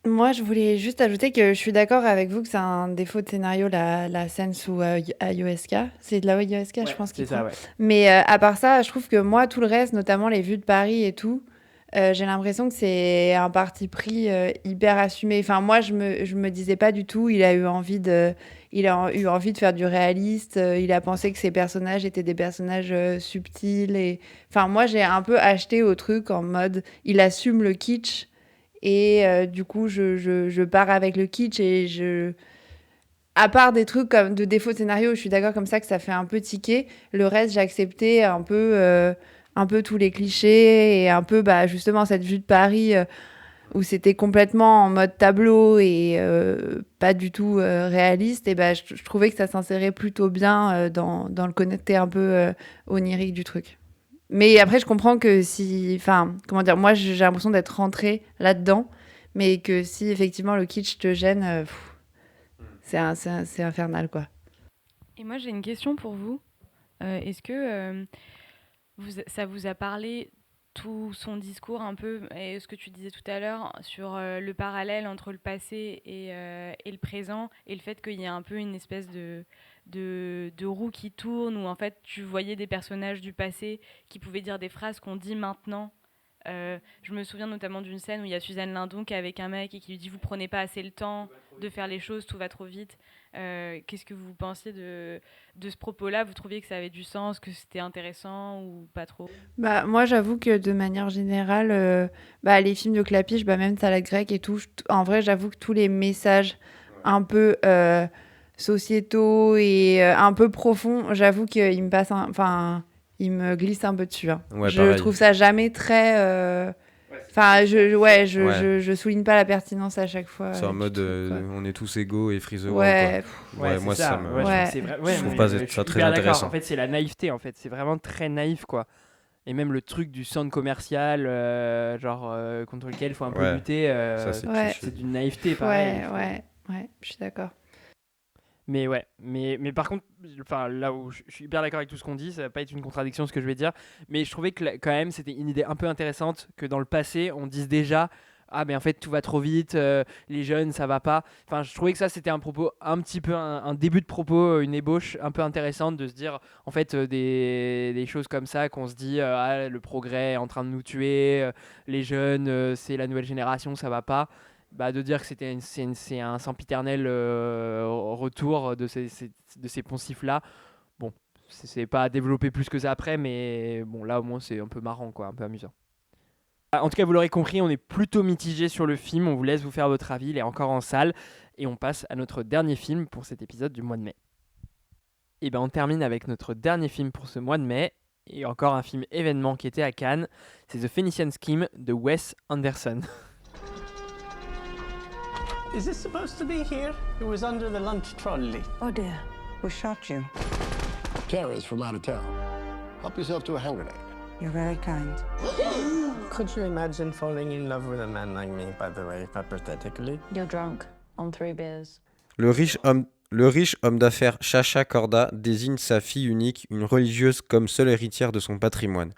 Moi, je voulais juste ajouter que je suis d'accord avec vous que c'est un défaut de scénario, la scène sous ayahuasca. C'est de la ayahuasca, je pense qu'il c'est ça, prend. ouais. Mais à part ça, je trouve que moi, tout le reste, notamment les vues de Paris et tout, J'ai l'impression que c'est un parti pris hyper assumé. Enfin, moi, je me disais pas du tout, il a eu envie de faire du réaliste, il a pensé que ses personnages étaient des personnages subtils. Enfin, moi, j'ai un peu acheté au truc en mode, il assume le kitsch, et du coup, je pars avec le kitsch, à part des trucs comme de défauts de scénario, je suis d'accord comme ça que ça fait un peu tiquer. Le reste, j'ai accepté un peu tous les clichés et un peu justement cette vue de Paris où c'était complètement en mode tableau et pas du tout réaliste. Et je trouvais que ça s'insérait plutôt bien dans le côté un peu onirique du truc. Mais après, je comprends que enfin, comment dire, moi j'ai l'impression d'être rentrée là-dedans, mais que si effectivement le kitsch te gêne, c'est infernal, quoi. Et moi, j'ai une question pour vous. Est-ce que ça vous a parlé tout son discours un peu, et ce que tu disais tout à l'heure sur le parallèle entre le passé et le présent, et le fait qu'il y ait un peu une espèce de roue qui tourne, où en fait tu voyais des personnages du passé qui pouvaient dire des phrases qu'on dit maintenant. Je me souviens notamment d'une scène où il y a Suzanne Lindon qui est avec un mec et qui lui dit « Vous prenez pas assez le temps de faire les choses, tout va trop vite ». Qu'est-ce que vous pensiez de ce propos-là ? Vous trouviez que ça avait du sens, que c'était intéressant ou pas trop ? Moi, j'avoue que de manière générale, les films de Clapiche, même Salade grecque et tout, en vrai, j'avoue que tous les messages un peu sociétaux et un peu profonds, j'avoue qu'ils me passent, enfin, ils me glissent un peu dessus. Hein. Ouais, je pareil. trouve ça jamais très. Enfin, je souligne pas la pertinence à chaque fois. C'est en mode truc, on est tous égaux et frise ouais, moi ça me. Je trouve pas ça très intéressant. En fait, c'est la naïveté, en fait. C'est vraiment très naïf, quoi. Et même le truc du centre commercial, contre lequel il faut un peu lutter, c'est d'une naïveté, pareil. Ouais, je suis d'accord. Mais par contre, là où je suis hyper d'accord avec tout ce qu'on dit, ça va pas être une contradiction ce que je vais dire, mais je trouvais que quand même c'était une idée un peu intéressante que dans le passé on dise déjà mais en fait tout va trop vite, les jeunes ça va pas. Enfin, je trouvais que ça c'était un propos un petit peu un début de propos, une ébauche un peu intéressante de se dire en fait des choses comme ça qu'on se dit le progrès est en train de nous tuer, les jeunes c'est la nouvelle génération, ça va pas. De dire que c'est un sempiternel retour de ces poncifs-là. Bon, c'est pas à développer plus que ça après, mais bon, là au moins c'est un peu marrant, quoi, un peu amusant. En tout cas, vous l'aurez compris, on est plutôt mitigé sur le film. On vous laisse vous faire votre avis, il est encore en salle. Et on passe à notre dernier film pour cet épisode du mois de mai. Et on termine avec notre dernier film pour ce mois de mai. Et encore un film événement qui était à Cannes. C'est The Phoenician Scheme de Wes Anderson. Is this supposed to be here? It was under the lunch trolley. Oh dear, who shot you? Tara's from out of town. Help yourself to a hand grenade. You're very kind. Could you imagine falling in love with a man like me, by the way, hypothetically? You're drunk on 3 beers. Le riche homme d'affaires Chacha Corda désigne sa fille unique, une religieuse, comme seule héritière de son patrimoine.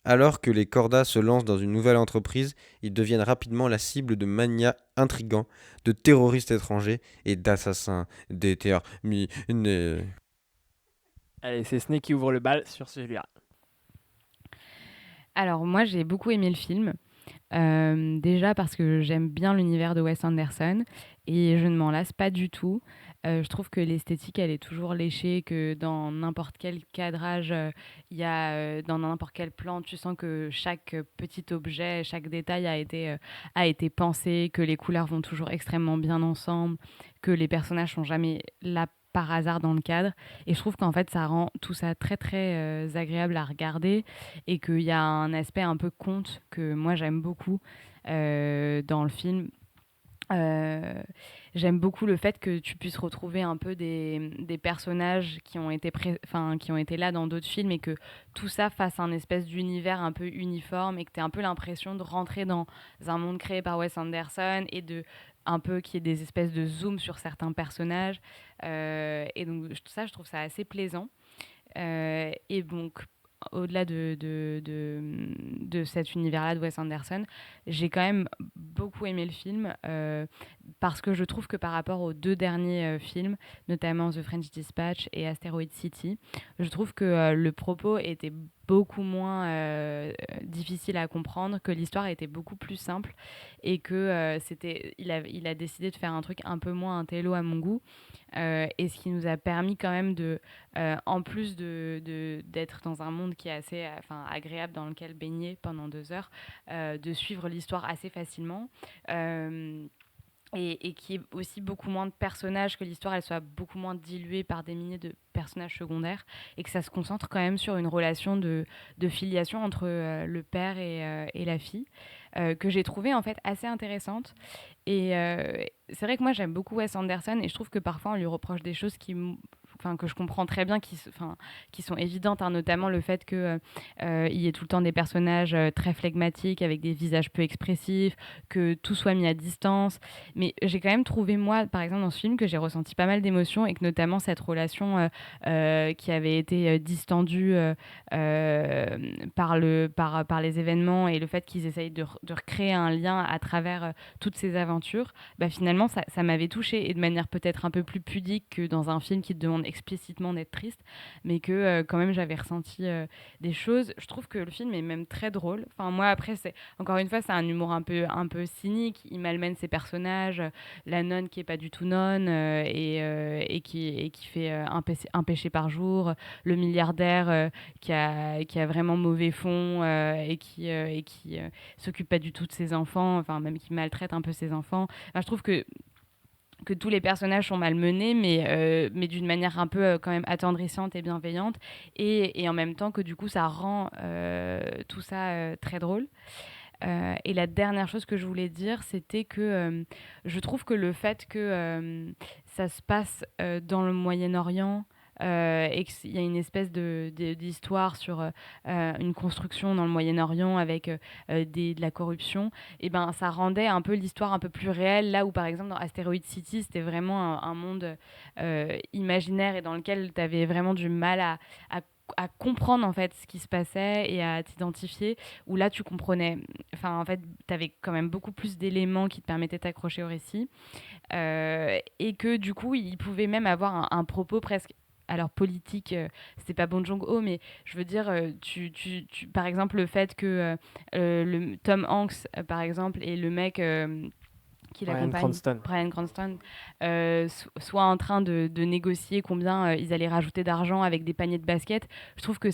Alors que les Corda se lancent dans une nouvelle entreprise, ils deviennent rapidement la cible de manias intrigants, de terroristes étrangers et d'assassins déterminés. Allez, c'est Snake qui ouvre le bal sur celui-là. Alors moi j'ai beaucoup aimé le film, déjà parce que j'aime bien l'univers de Wes Anderson et je ne m'en lasse pas du tout. Je trouve que l'esthétique elle est toujours léchée, que dans n'importe quel cadrage, dans n'importe quel plan, tu sens que chaque petit objet, chaque détail a été pensé, que les couleurs vont toujours extrêmement bien ensemble, que les personnages sont jamais là par hasard dans le cadre, et je trouve qu'en fait ça rend tout ça très très agréable à regarder, et qu'il y a un aspect un peu conte que moi j'aime beaucoup dans le film. J'aime beaucoup le fait que tu puisses retrouver un peu des personnages qui ont été là dans d'autres films, et que tout ça fasse un espèce d'univers un peu uniforme, et que tu aies un peu l'impression de rentrer dans un monde créé par Wes Anderson, et de un peu qu'il y ait des espèces de zoom sur certains personnages, et donc ça je trouve ça assez plaisant, et donc au-delà de cet univers-là de Wes Anderson, j'ai quand même beaucoup aimé le film, parce que je trouve que par rapport aux 2 derniers films, notamment The French Dispatch et Asteroid City, je trouve que le propos était beaucoup moins difficile à comprendre, que l'histoire était beaucoup plus simple et que il a décidé de faire un truc un peu moins intello à mon goût. Et ce qui nous a permis quand même en plus d'être dans un monde qui est assez agréable dans lequel baigner pendant 2 heures, de suivre l'histoire assez facilement. Et qui est aussi beaucoup moins de personnages, que l'histoire elle soit beaucoup moins diluée par des milliers de personnages secondaires, et que ça se concentre quand même sur une relation de filiation entre le père et la fille, que j'ai trouvée en fait assez intéressante. Et c'est vrai que moi j'aime beaucoup Wes Anderson, et je trouve que parfois on lui reproche des choses que je comprends très bien, qui sont évidentes, hein, notamment le fait qu'il y ait tout le temps des personnages très flegmatiques, avec des visages peu expressifs, que tout soit mis à distance. Mais j'ai quand même trouvé, moi, par exemple, dans ce film, que j'ai ressenti pas mal d'émotions, et que notamment cette relation qui avait été distendue par les événements, et le fait qu'ils essayent de recréer un lien à travers toutes ces aventures, finalement, ça m'avait touchée, et de manière peut-être un peu plus pudique que dans un film qui te demande explicitement d'être triste, mais que quand même j'avais ressenti des choses. Je trouve que le film est même très drôle. Enfin, moi, après, encore une fois, c'est un humour un peu cynique. Il malmène ses personnages, la nonne qui est pas du tout nonne, et qui fait un péché par jour, le milliardaire qui a vraiment mauvais fond, et qui s'occupe pas du tout de ses enfants, enfin même qui maltraite un peu ses enfants. Enfin, je trouve que tous les personnages sont malmenés, mais d'une manière un peu quand même attendrissante et bienveillante, et en même temps que du coup ça rend tout ça très drôle. Et la dernière chose que je voulais dire, c'était que je trouve que le fait que ça se passe dans le Moyen-Orient, et qu'il y a une espèce d'histoire sur une construction dans le Moyen-Orient avec de la corruption, et ça rendait un peu l'histoire un peu plus réelle, là où par exemple dans Asteroid City c'était vraiment un monde imaginaire, et dans lequel tu avais vraiment du mal à comprendre en fait ce qui se passait et à t'identifier, où là tu comprenais, enfin en fait tu avais quand même beaucoup plus d'éléments qui te permettaient d'accrocher au récit, et que du coup il pouvait même avoir un propos presque, alors politique, c'était pas Bong Joon-ho, mais je veux dire, par exemple le fait que le Tom Hanks par exemple, et le mec qui l'accompagne, Bryan Cranston, soit en train de négocier combien ils allaient rajouter d'argent avec des paniers de basket. Je trouve que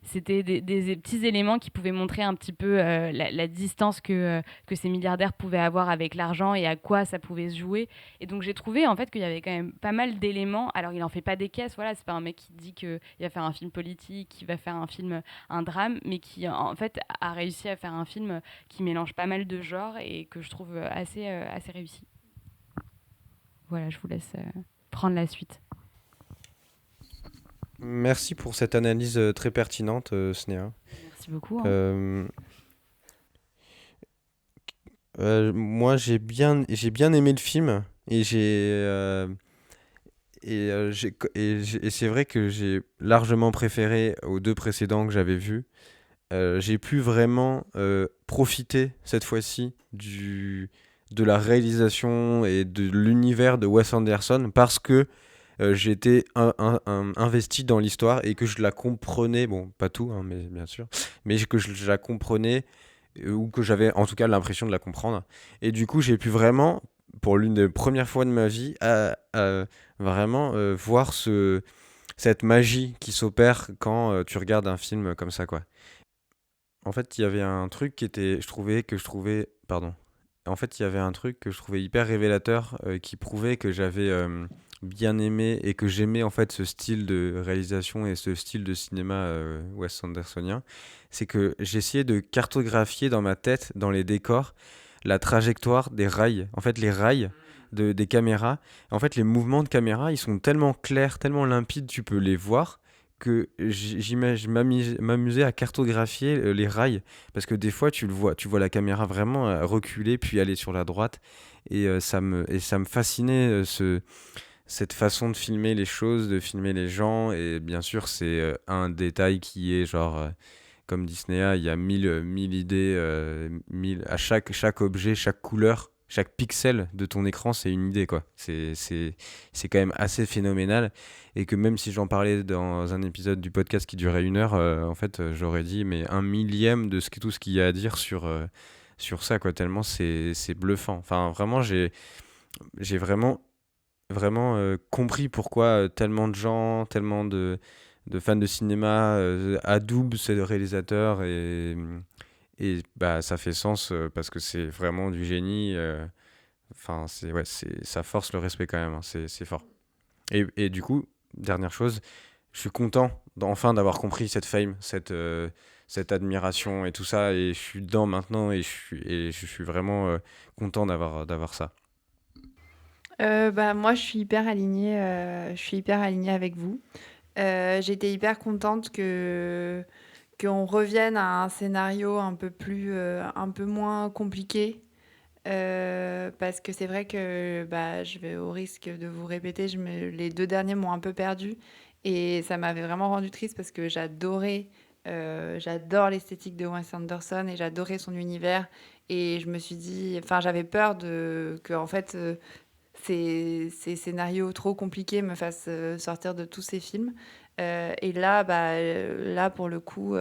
c'était des petits éléments qui pouvaient montrer un petit peu la distance que ces milliardaires pouvaient avoir avec l'argent, et à quoi ça pouvait se jouer. Et donc j'ai trouvé en fait qu'il y avait quand même pas mal d'éléments. Alors il en fait pas des caisses, voilà, c'est pas un mec qui dit qu'il va faire un film politique, qui va faire un drame, mais qui en fait a réussi à faire un film qui mélange pas mal de genres, et que je trouve assez réussi. Voilà, je vous laisse prendre la suite. Merci pour cette analyse très pertinente, Snéha. Merci beaucoup. Hein. Moi, j'ai bien aimé le film, et c'est vrai que j'ai largement préféré aux 2 précédents que j'avais vus. J'ai pu vraiment profiter cette fois-ci de la réalisation et de l'univers de Wes Anderson, parce que j'étais investi dans l'histoire, et que je la comprenais, bon pas tout hein, mais bien sûr, mais que je la comprenais, ou que j'avais en tout cas l'impression de la comprendre, et du coup j'ai pu vraiment, pour l'une des premières fois de ma vie, vraiment voir cette magie qui s'opère quand tu regardes un film comme ça, quoi. En fait, il y avait un truc il y avait un truc que je trouvais hyper révélateur, qui prouvait que j'avais bien aimé, et que j'aimais en fait ce style de réalisation et ce style de cinéma Wes Andersonien. C'est que j'essayais de cartographier dans ma tête, dans les décors, la trajectoire des rails. En fait, les rails des caméras. En fait, les mouvements de caméra, ils sont tellement clairs, tellement limpides, tu peux les voir, que je m'amusais à cartographier les rails, parce que des fois tu vois la caméra vraiment reculer puis aller sur la droite, et ça me fascinait, cette façon de filmer les choses, de filmer les gens. Et bien sûr c'est un détail qui est genre, comme dit Snéha, il y a mille idées, à chaque objet, chaque couleur chaque pixel de ton écran, c'est une idée, quoi. C'est quand même assez phénoménal. Et que même si j'en parlais dans un épisode du podcast qui durait 1 heure, en fait, j'aurais dit mais 1/1000 de tout ce qu'il y a à dire sur ça, quoi. Tellement c'est bluffant. Enfin, vraiment, j'ai vraiment compris pourquoi tellement de gens, tellement de fans de cinéma adoubent ce réalisateur et bah ça fait sens parce que c'est vraiment du génie. Enfin, ça force le respect quand même, hein, c'est fort. Et du coup, dernière chose, je suis content enfin d'avoir compris cette fame, cette admiration et tout ça, et je suis dedans maintenant et je suis vraiment content d'avoir ça. Moi, je suis hyper alignée avec vous. J'étais hyper contente qu'on revienne à un scénario un peu moins compliqué. Parce que c'est vrai que je vais au risque de vous répéter, les 2 derniers m'ont un peu perdue et ça m'avait vraiment rendu triste parce que j'adore l'esthétique de Wes Anderson et j'adorais son univers et je me suis dit, enfin j'avais peur que en fait ces scénarios trop compliqués me fassent sortir de tous ces films. Et là, pour le coup,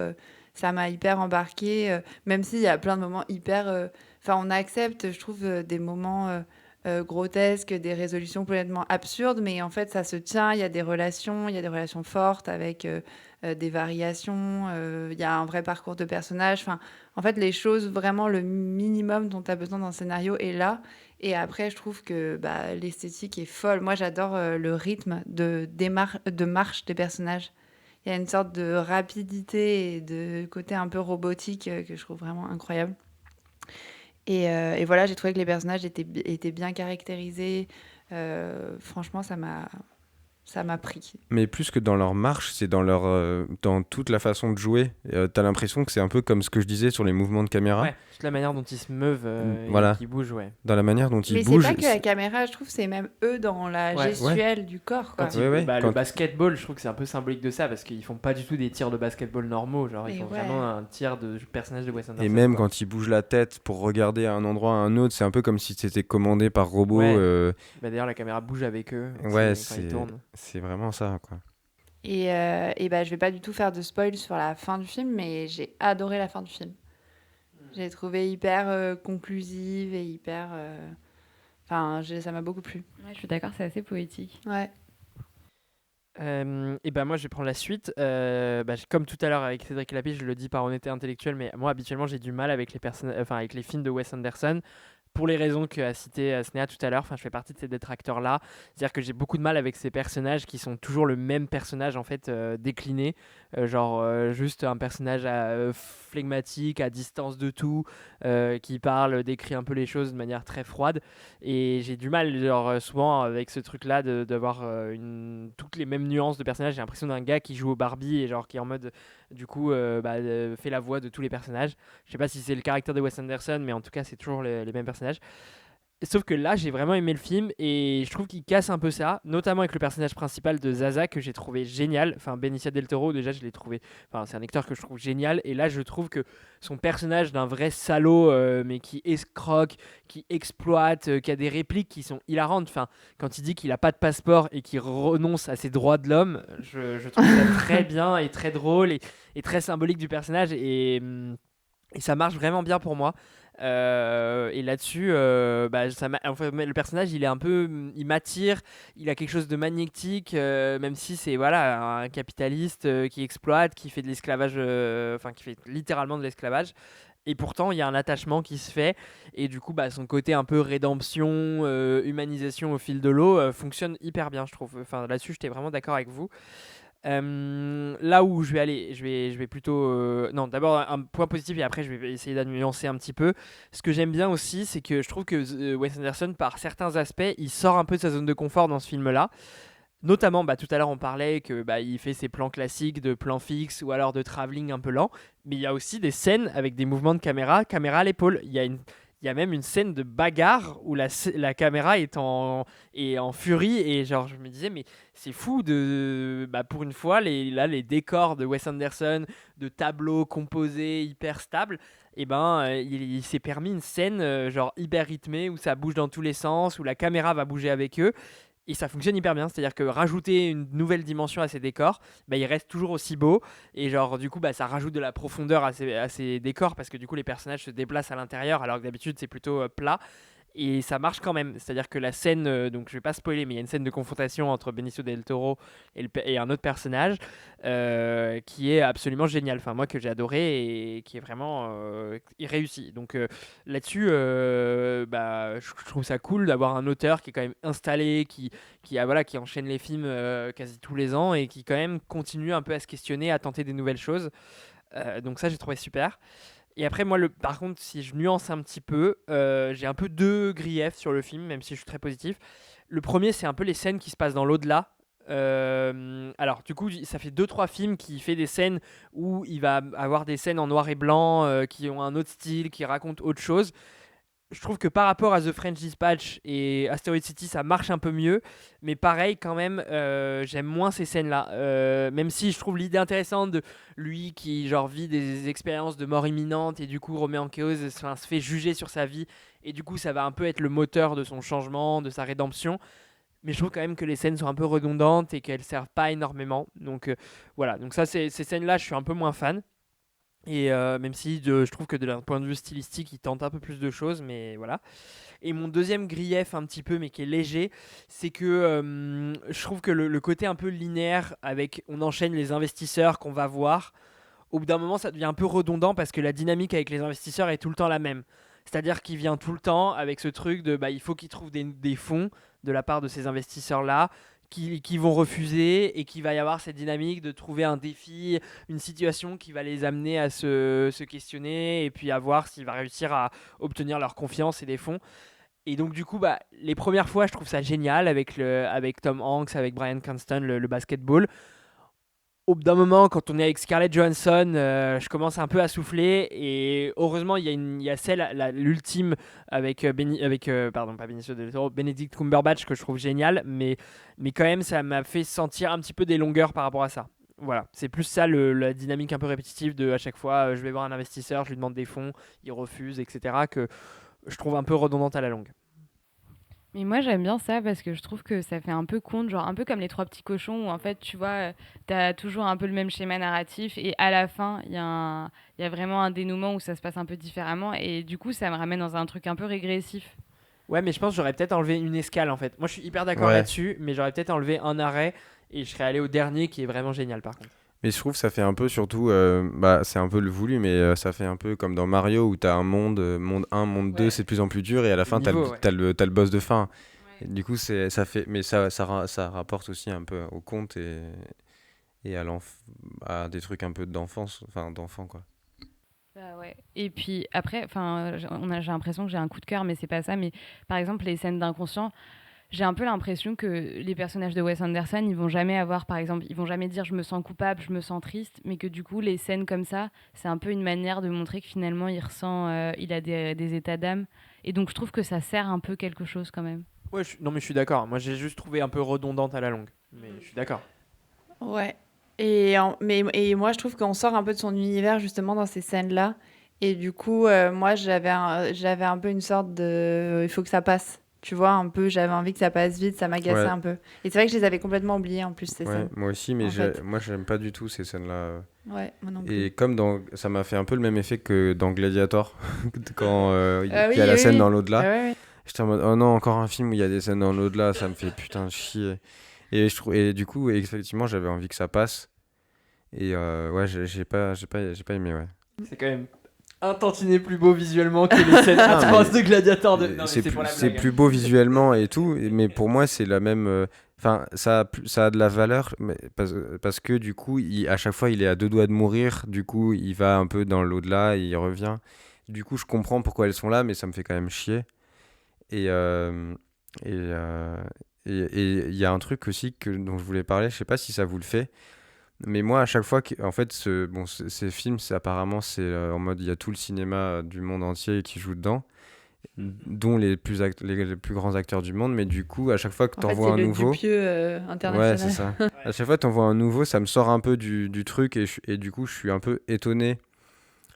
ça m'a hyper embarquée, même s'il y a plein de moments hyper... Enfin, on accepte, je trouve, des moments grotesques, des résolutions complètement absurdes, mais en fait, ça se tient, il y a des relations fortes avec des variations, il y a un vrai parcours de personnage. Enfin, en fait, les choses, vraiment, le minimum dont tu as besoin dans un scénario est là. Et après, je trouve que l'esthétique est folle. Moi, j'adore le rythme de marche des personnages. Il y a une sorte de rapidité et de côté un peu robotique que je trouve vraiment incroyable. Et voilà, j'ai trouvé que les personnages étaient bien caractérisés. Franchement, ça m'a pris. Mais plus que dans leur marche, c'est dans toute la façon de jouer. T'as l'impression que c'est un peu comme ce que je disais sur les mouvements de caméra. Ouais, toute la manière dont ils se meuvent voilà. et qu'ils bougent, ouais. Dans la manière dont ils mais bougent. Mais c'est pas que la caméra, je trouve, c'est même eux dans la gestuelle du corps, quoi. Le basketball, je trouve que c'est un peu symbolique de ça, parce qu'ils font pas du tout des tirs de basketball normaux, genre ils font vraiment un tir de personnage de Wes Anderson. Et même quand ils bougent la tête pour regarder à un endroit à un autre, c'est un peu comme si c'était commandé par robot. Ouais. D'ailleurs, la caméra bouge avec eux ouais, quand ils tournent. C'est vraiment ça, quoi. Et je vais pas du tout faire de spoil sur la fin du film, mais j'ai adoré la fin du film. J'ai trouvé hyper conclusive et hyper... ça m'a beaucoup plu. Ouais, je suis d'accord, c'est assez poétique. Ouais. Moi je vais prendre la suite. Comme tout à l'heure avec Cédric Lapie, je le dis par honnêteté intellectuelle, mais moi habituellement j'ai du mal avec les films de Wes Anderson. Pour les raisons qu'a cité Snéha tout à l'heure, je fais partie de ces détracteurs-là. C'est-à-dire que j'ai beaucoup de mal avec ces personnages qui sont toujours le même personnage en fait décliné. Juste un personnage flegmatique, à distance de tout, qui décrit un peu les choses de manière très froide. Et j'ai du mal souvent avec ce truc-là d'avoir toutes les mêmes nuances de personnages. J'ai l'impression d'un gars qui joue au Barbie et qui est en mode... Du coup, fait la voix de tous les personnages. Je sais pas si c'est le caractère de Wes Anderson, mais en tout cas, c'est toujours les mêmes personnages. Sauf que là, j'ai vraiment aimé le film et je trouve qu'il casse un peu ça, notamment avec le personnage principal de Zaza que j'ai trouvé génial. Enfin, Benicio del Toro, déjà, je l'ai trouvé. Enfin, c'est un acteur que je trouve génial. Et là, je trouve que son personnage d'un vrai salaud, mais qui escroque, qui exploite, qui a des répliques qui sont hilarantes. Enfin, quand il dit qu'il a pas de passeport et qu'il renonce à ses droits de l'homme, je trouve ça très bien et très drôle et très symbolique du personnage et ça marche vraiment bien pour moi. Et là-dessus, le personnage, il m'attire, il a quelque chose de magnétique, même si c'est un capitaliste qui exploite, qui fait de l'esclavage, qui fait littéralement de l'esclavage. Et pourtant, il y a un attachement qui se fait. Et du coup, son côté un peu rédemption, humanisation au fil de l'eau fonctionne hyper bien, je trouve. Enfin, là-dessus, j'étais vraiment d'accord avec vous. Là où je vais aller, je vais plutôt... non, d'abord un point positif et après je vais essayer d'nuancer un petit peu. Ce que j'aime bien aussi, c'est que je trouve que Wes Anderson, par certains aspects, il sort un peu de sa zone de confort dans ce film-là. Notamment, tout à l'heure on parlait que il fait ses plans classiques de plans fixes ou alors de travelling un peu lent. Mais il y a aussi des scènes avec des mouvements de caméra à l'épaule. Il y il y a même une scène de bagarre où la caméra est en furie, et genre je me disais mais c'est fou pour une fois les décors de Wes Anderson, de tableaux composés hyper stables, et il s'est permis une scène genre hyper rythmée où ça bouge dans tous les sens, où la caméra va bouger avec eux. Et ça fonctionne hyper bien, c'est-à-dire que rajouter une nouvelle dimension à ces décors, il reste toujours aussi beau, et genre du coup ça rajoute de la profondeur à ces décors, parce que du coup les personnages se déplacent à l'intérieur alors que d'habitude c'est plutôt plat. Et ça marche quand même, c'est-à-dire que la scène, donc je vais pas spoiler, mais il y a une scène de confrontation entre Benicio del Toro et un autre personnage qui est absolument génial, enfin moi que j'ai adoré et qui est vraiment réussi. Donc là-dessus, je trouve ça cool d'avoir un auteur qui est quand même installé, qui enchaîne les films quasi tous les ans et qui quand même continue un peu à se questionner, à tenter des nouvelles choses. Donc ça j'ai trouvé super. Et après, moi, par contre, si je nuance un petit peu, j'ai un peu deux griefs sur le film, même si je suis très positif. Le premier, c'est un peu les scènes qui se passent dans l'au-delà. Alors, du coup, ça fait 2-3 films qui fait des scènes où il va avoir des scènes en noir et blanc, qui ont un autre style, qui racontent autre chose. Je trouve que par rapport à The French Dispatch et Asteroid City, ça marche un peu mieux. Mais pareil, quand même, j'aime moins ces scènes-là. Même si je trouve l'idée intéressante de lui qui genre vit des expériences de mort imminente et du coup remet en cause, se fait juger sur sa vie. Et du coup, ça va un peu être le moteur de son changement, de sa rédemption. Mais je trouve quand même que les scènes sont un peu redondantes et qu'elles ne servent pas énormément. Donc voilà, donc ça, ces scènes-là, je suis un peu moins fan. Et même si je trouve que d'un point de vue stylistique, il tente un peu plus de choses, mais voilà. Et mon deuxième grief un petit peu, mais qui est léger, c'est que je trouve que le côté un peu linéaire, avec on enchaîne les investisseurs qu'on va voir, au bout d'un moment ça devient un peu redondant parce que la dynamique avec les investisseurs est tout le temps la même. C'est-à-dire qu'il vient tout le temps avec ce truc de il faut qu'il trouve des fonds de la part de ces investisseurs-là, qui vont refuser, et qu'il va y avoir cette dynamique de trouver un défi, une situation qui va les amener à se questionner et puis à voir s'il va réussir à obtenir leur confiance et des fonds. Et donc du coup, les premières fois, je trouve ça génial avec Tom Hanks, avec Bryan Cranston, le basketball. Au bout d'un moment, quand on est avec Scarlett Johansson, je commence un peu à souffler, et heureusement il y a l'ultime avec pas Benicio del Toro, Benedict Cumberbatch, que je trouve génial, mais quand même ça m'a fait sentir un petit peu des longueurs par rapport à ça. Voilà, c'est plus ça la dynamique un peu répétitive de à chaque fois je vais voir un investisseur, je lui demande des fonds, il refuse, etc., que je trouve un peu redondante à la longue. Mais moi j'aime bien ça parce que je trouve que ça fait un peu conte, genre un peu comme les Trois Petits Cochons, où en fait tu vois, t'as toujours un peu le même schéma narratif, et à la fin il y a vraiment un dénouement où ça se passe un peu différemment, et du coup ça me ramène dans un truc un peu régressif. Ouais, mais je pense que j'aurais peut-être enlevé une escale en fait. Moi je suis hyper d'accord là-dessus, mais j'aurais peut-être enlevé un arrêt et je serais allé au dernier qui est vraiment génial par contre. Mais je trouve que ça fait un peu surtout, c'est un peu le voulu, mais ça fait un peu comme dans Mario où t'as un monde 1, monde 2, c'est de plus en plus dur, et à la fin t'as le boss de fin. Et du coup, ça fait, mais ça rapporte aussi un peu au conte et à des trucs un peu d'enfance, enfin d'enfant quoi. Bah ouais. Et puis après, j'ai l'impression que j'ai un coup de cœur, mais c'est pas ça. Mais par exemple, les scènes d'inconscient, j'ai un peu l'impression que les personnages de Wes Anderson, ils vont jamais dire je me sens coupable, je me sens triste, mais que du coup les scènes comme ça, c'est un peu une manière de montrer que finalement il a des états d'âme, et donc je trouve que ça sert un peu quelque chose quand même. Ouais, non mais je suis d'accord. Moi j'ai juste trouvé un peu redondante à la longue, mais je suis d'accord. Ouais. Et moi je trouve qu'on sort un peu de son univers justement dans ces scènes-là, et du coup moi j'avais un peu une sorte de il faut que ça passe. Tu vois, un peu, j'avais envie que ça passe vite, ça m'agaçait un peu. Et c'est vrai que je les avais complètement oubliées en plus, ces scènes. Moi aussi, mais moi j'aime pas du tout ces scènes-là. Ouais, moi non plus. Et comme ça m'a fait un peu le même effet que dans Gladiator, quand il y a la scène dans l'au-delà. J'étais en mode, oh non, encore un film où il y a des scènes dans l'au-delà, ça me fait putain chier. Et du coup, effectivement, j'avais envie que ça passe. Et j'ai pas aimé, ouais. C'est quand même un tantinet plus beau visuellement que les scènes atroces de Gladiator. C'est plus beau visuellement et tout, mais pour moi c'est la même. Enfin, ça a de la valeur, mais parce que du coup, à chaque fois il est à deux doigts de mourir. Du coup, il va un peu dans l'au-delà et il revient. Du coup, je comprends pourquoi elles sont là, mais ça me fait quand même chier. Et il y a un truc aussi dont je voulais parler. Je sais pas si ça vous le fait. Mais moi, à chaque fois en fait, ces films, apparemment, c'est en mode il y a tout le cinéma du monde entier qui joue dedans. dont les plus grands acteurs du monde, mais du coup, à chaque fois que tu En fait, envoies c'est un le nouveau... Dupieux international. Ouais, c'est ça. À chaque fois que tu envoies un nouveau, ça me sort un peu du truc et du coup, je suis un peu étonné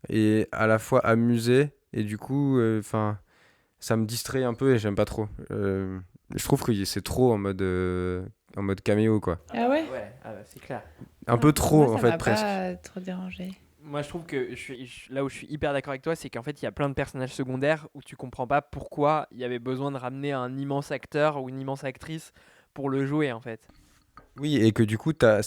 et à la fois amusé et du coup, ça me distrait un peu et j'aime pas trop. Je trouve que c'est trop en mode caméo, quoi. Ah ouais? Ouais, c'est clair. Un peu trop, Moi, en ça fait, m'a presque. pas trop dérangé. Moi, je trouve que là où je suis hyper d'accord avec toi, c'est qu'en fait, il y a plein de personnages secondaires où tu comprends pas pourquoi il y avait besoin de ramener un immense acteur ou une immense actrice pour le jouer, en fait. Oui, et que du coup, t'as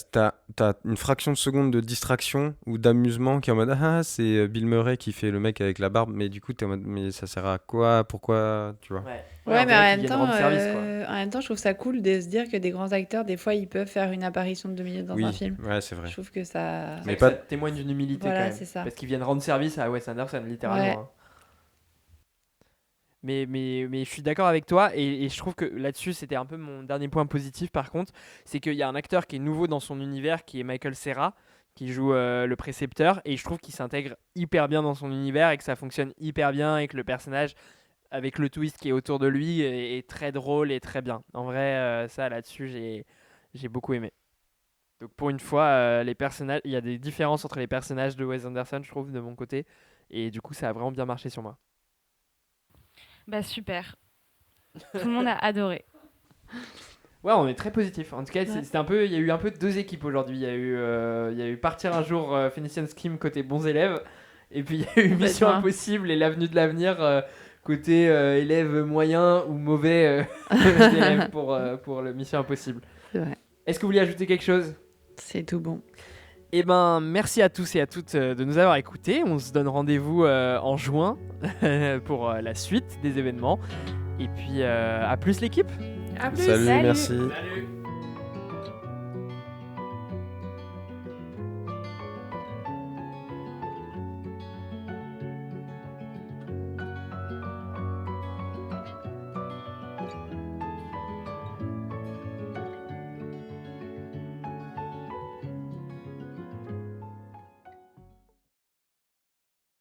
une fraction de seconde de distraction ou d'amusement qui est en mode ah, c'est Bill Murray qui fait le mec avec la barbe, mais du coup, t'es en mode mais ça sert à quoi? Pourquoi? Tu vois? Ouais, mais en même temps, je trouve ça cool de se dire que des grands acteurs, des fois, ils peuvent faire une apparition de 2 minutes dans un film. Ouais, c'est vrai. Je trouve que ça. Mais ça témoigne d'une humilité Voilà, quand même. c'est ça. Parce qu'ils viennent rendre service à Wes Anderson, littéralement. Ouais. Hein. Mais je suis d'accord avec toi et je trouve que là-dessus, c'était un peu mon dernier point positif par contre, c'est qu'il y a un acteur qui est nouveau dans son univers qui est Michael Cera, qui joue le précepteur et je trouve qu'il s'intègre hyper bien dans son univers et que ça fonctionne hyper bien et que le personnage, avec le twist qui est autour de lui, est très drôle et très bien. En vrai, ça là-dessus, j'ai beaucoup aimé. Donc pour une fois, les personnages, il y a des différences entre les personnages de Wes Anderson, je trouve, de mon côté, et du coup, ça a vraiment bien marché sur moi. Bah super. Tout le monde a adoré. Ouais, on est très positif. En tout cas, c'était un peu, il y a eu un peu deux équipes aujourd'hui. Il y a eu Partir un jour, Phoenician Scheme côté bons élèves, et puis il y a eu Mission Impossible et l'Avenue de l'avenir côté élèves moyens ou mauvais élèves pour le Mission Impossible. C'est vrai. Est-ce que vous voulez ajouter quelque chose? C'est tout bon. Eh ben, merci à tous et à toutes de nous avoir écoutés. On se donne rendez-vous en juin pour la suite des événements. Et puis, à plus l'équipe. À plus. Salut, merci. Salut.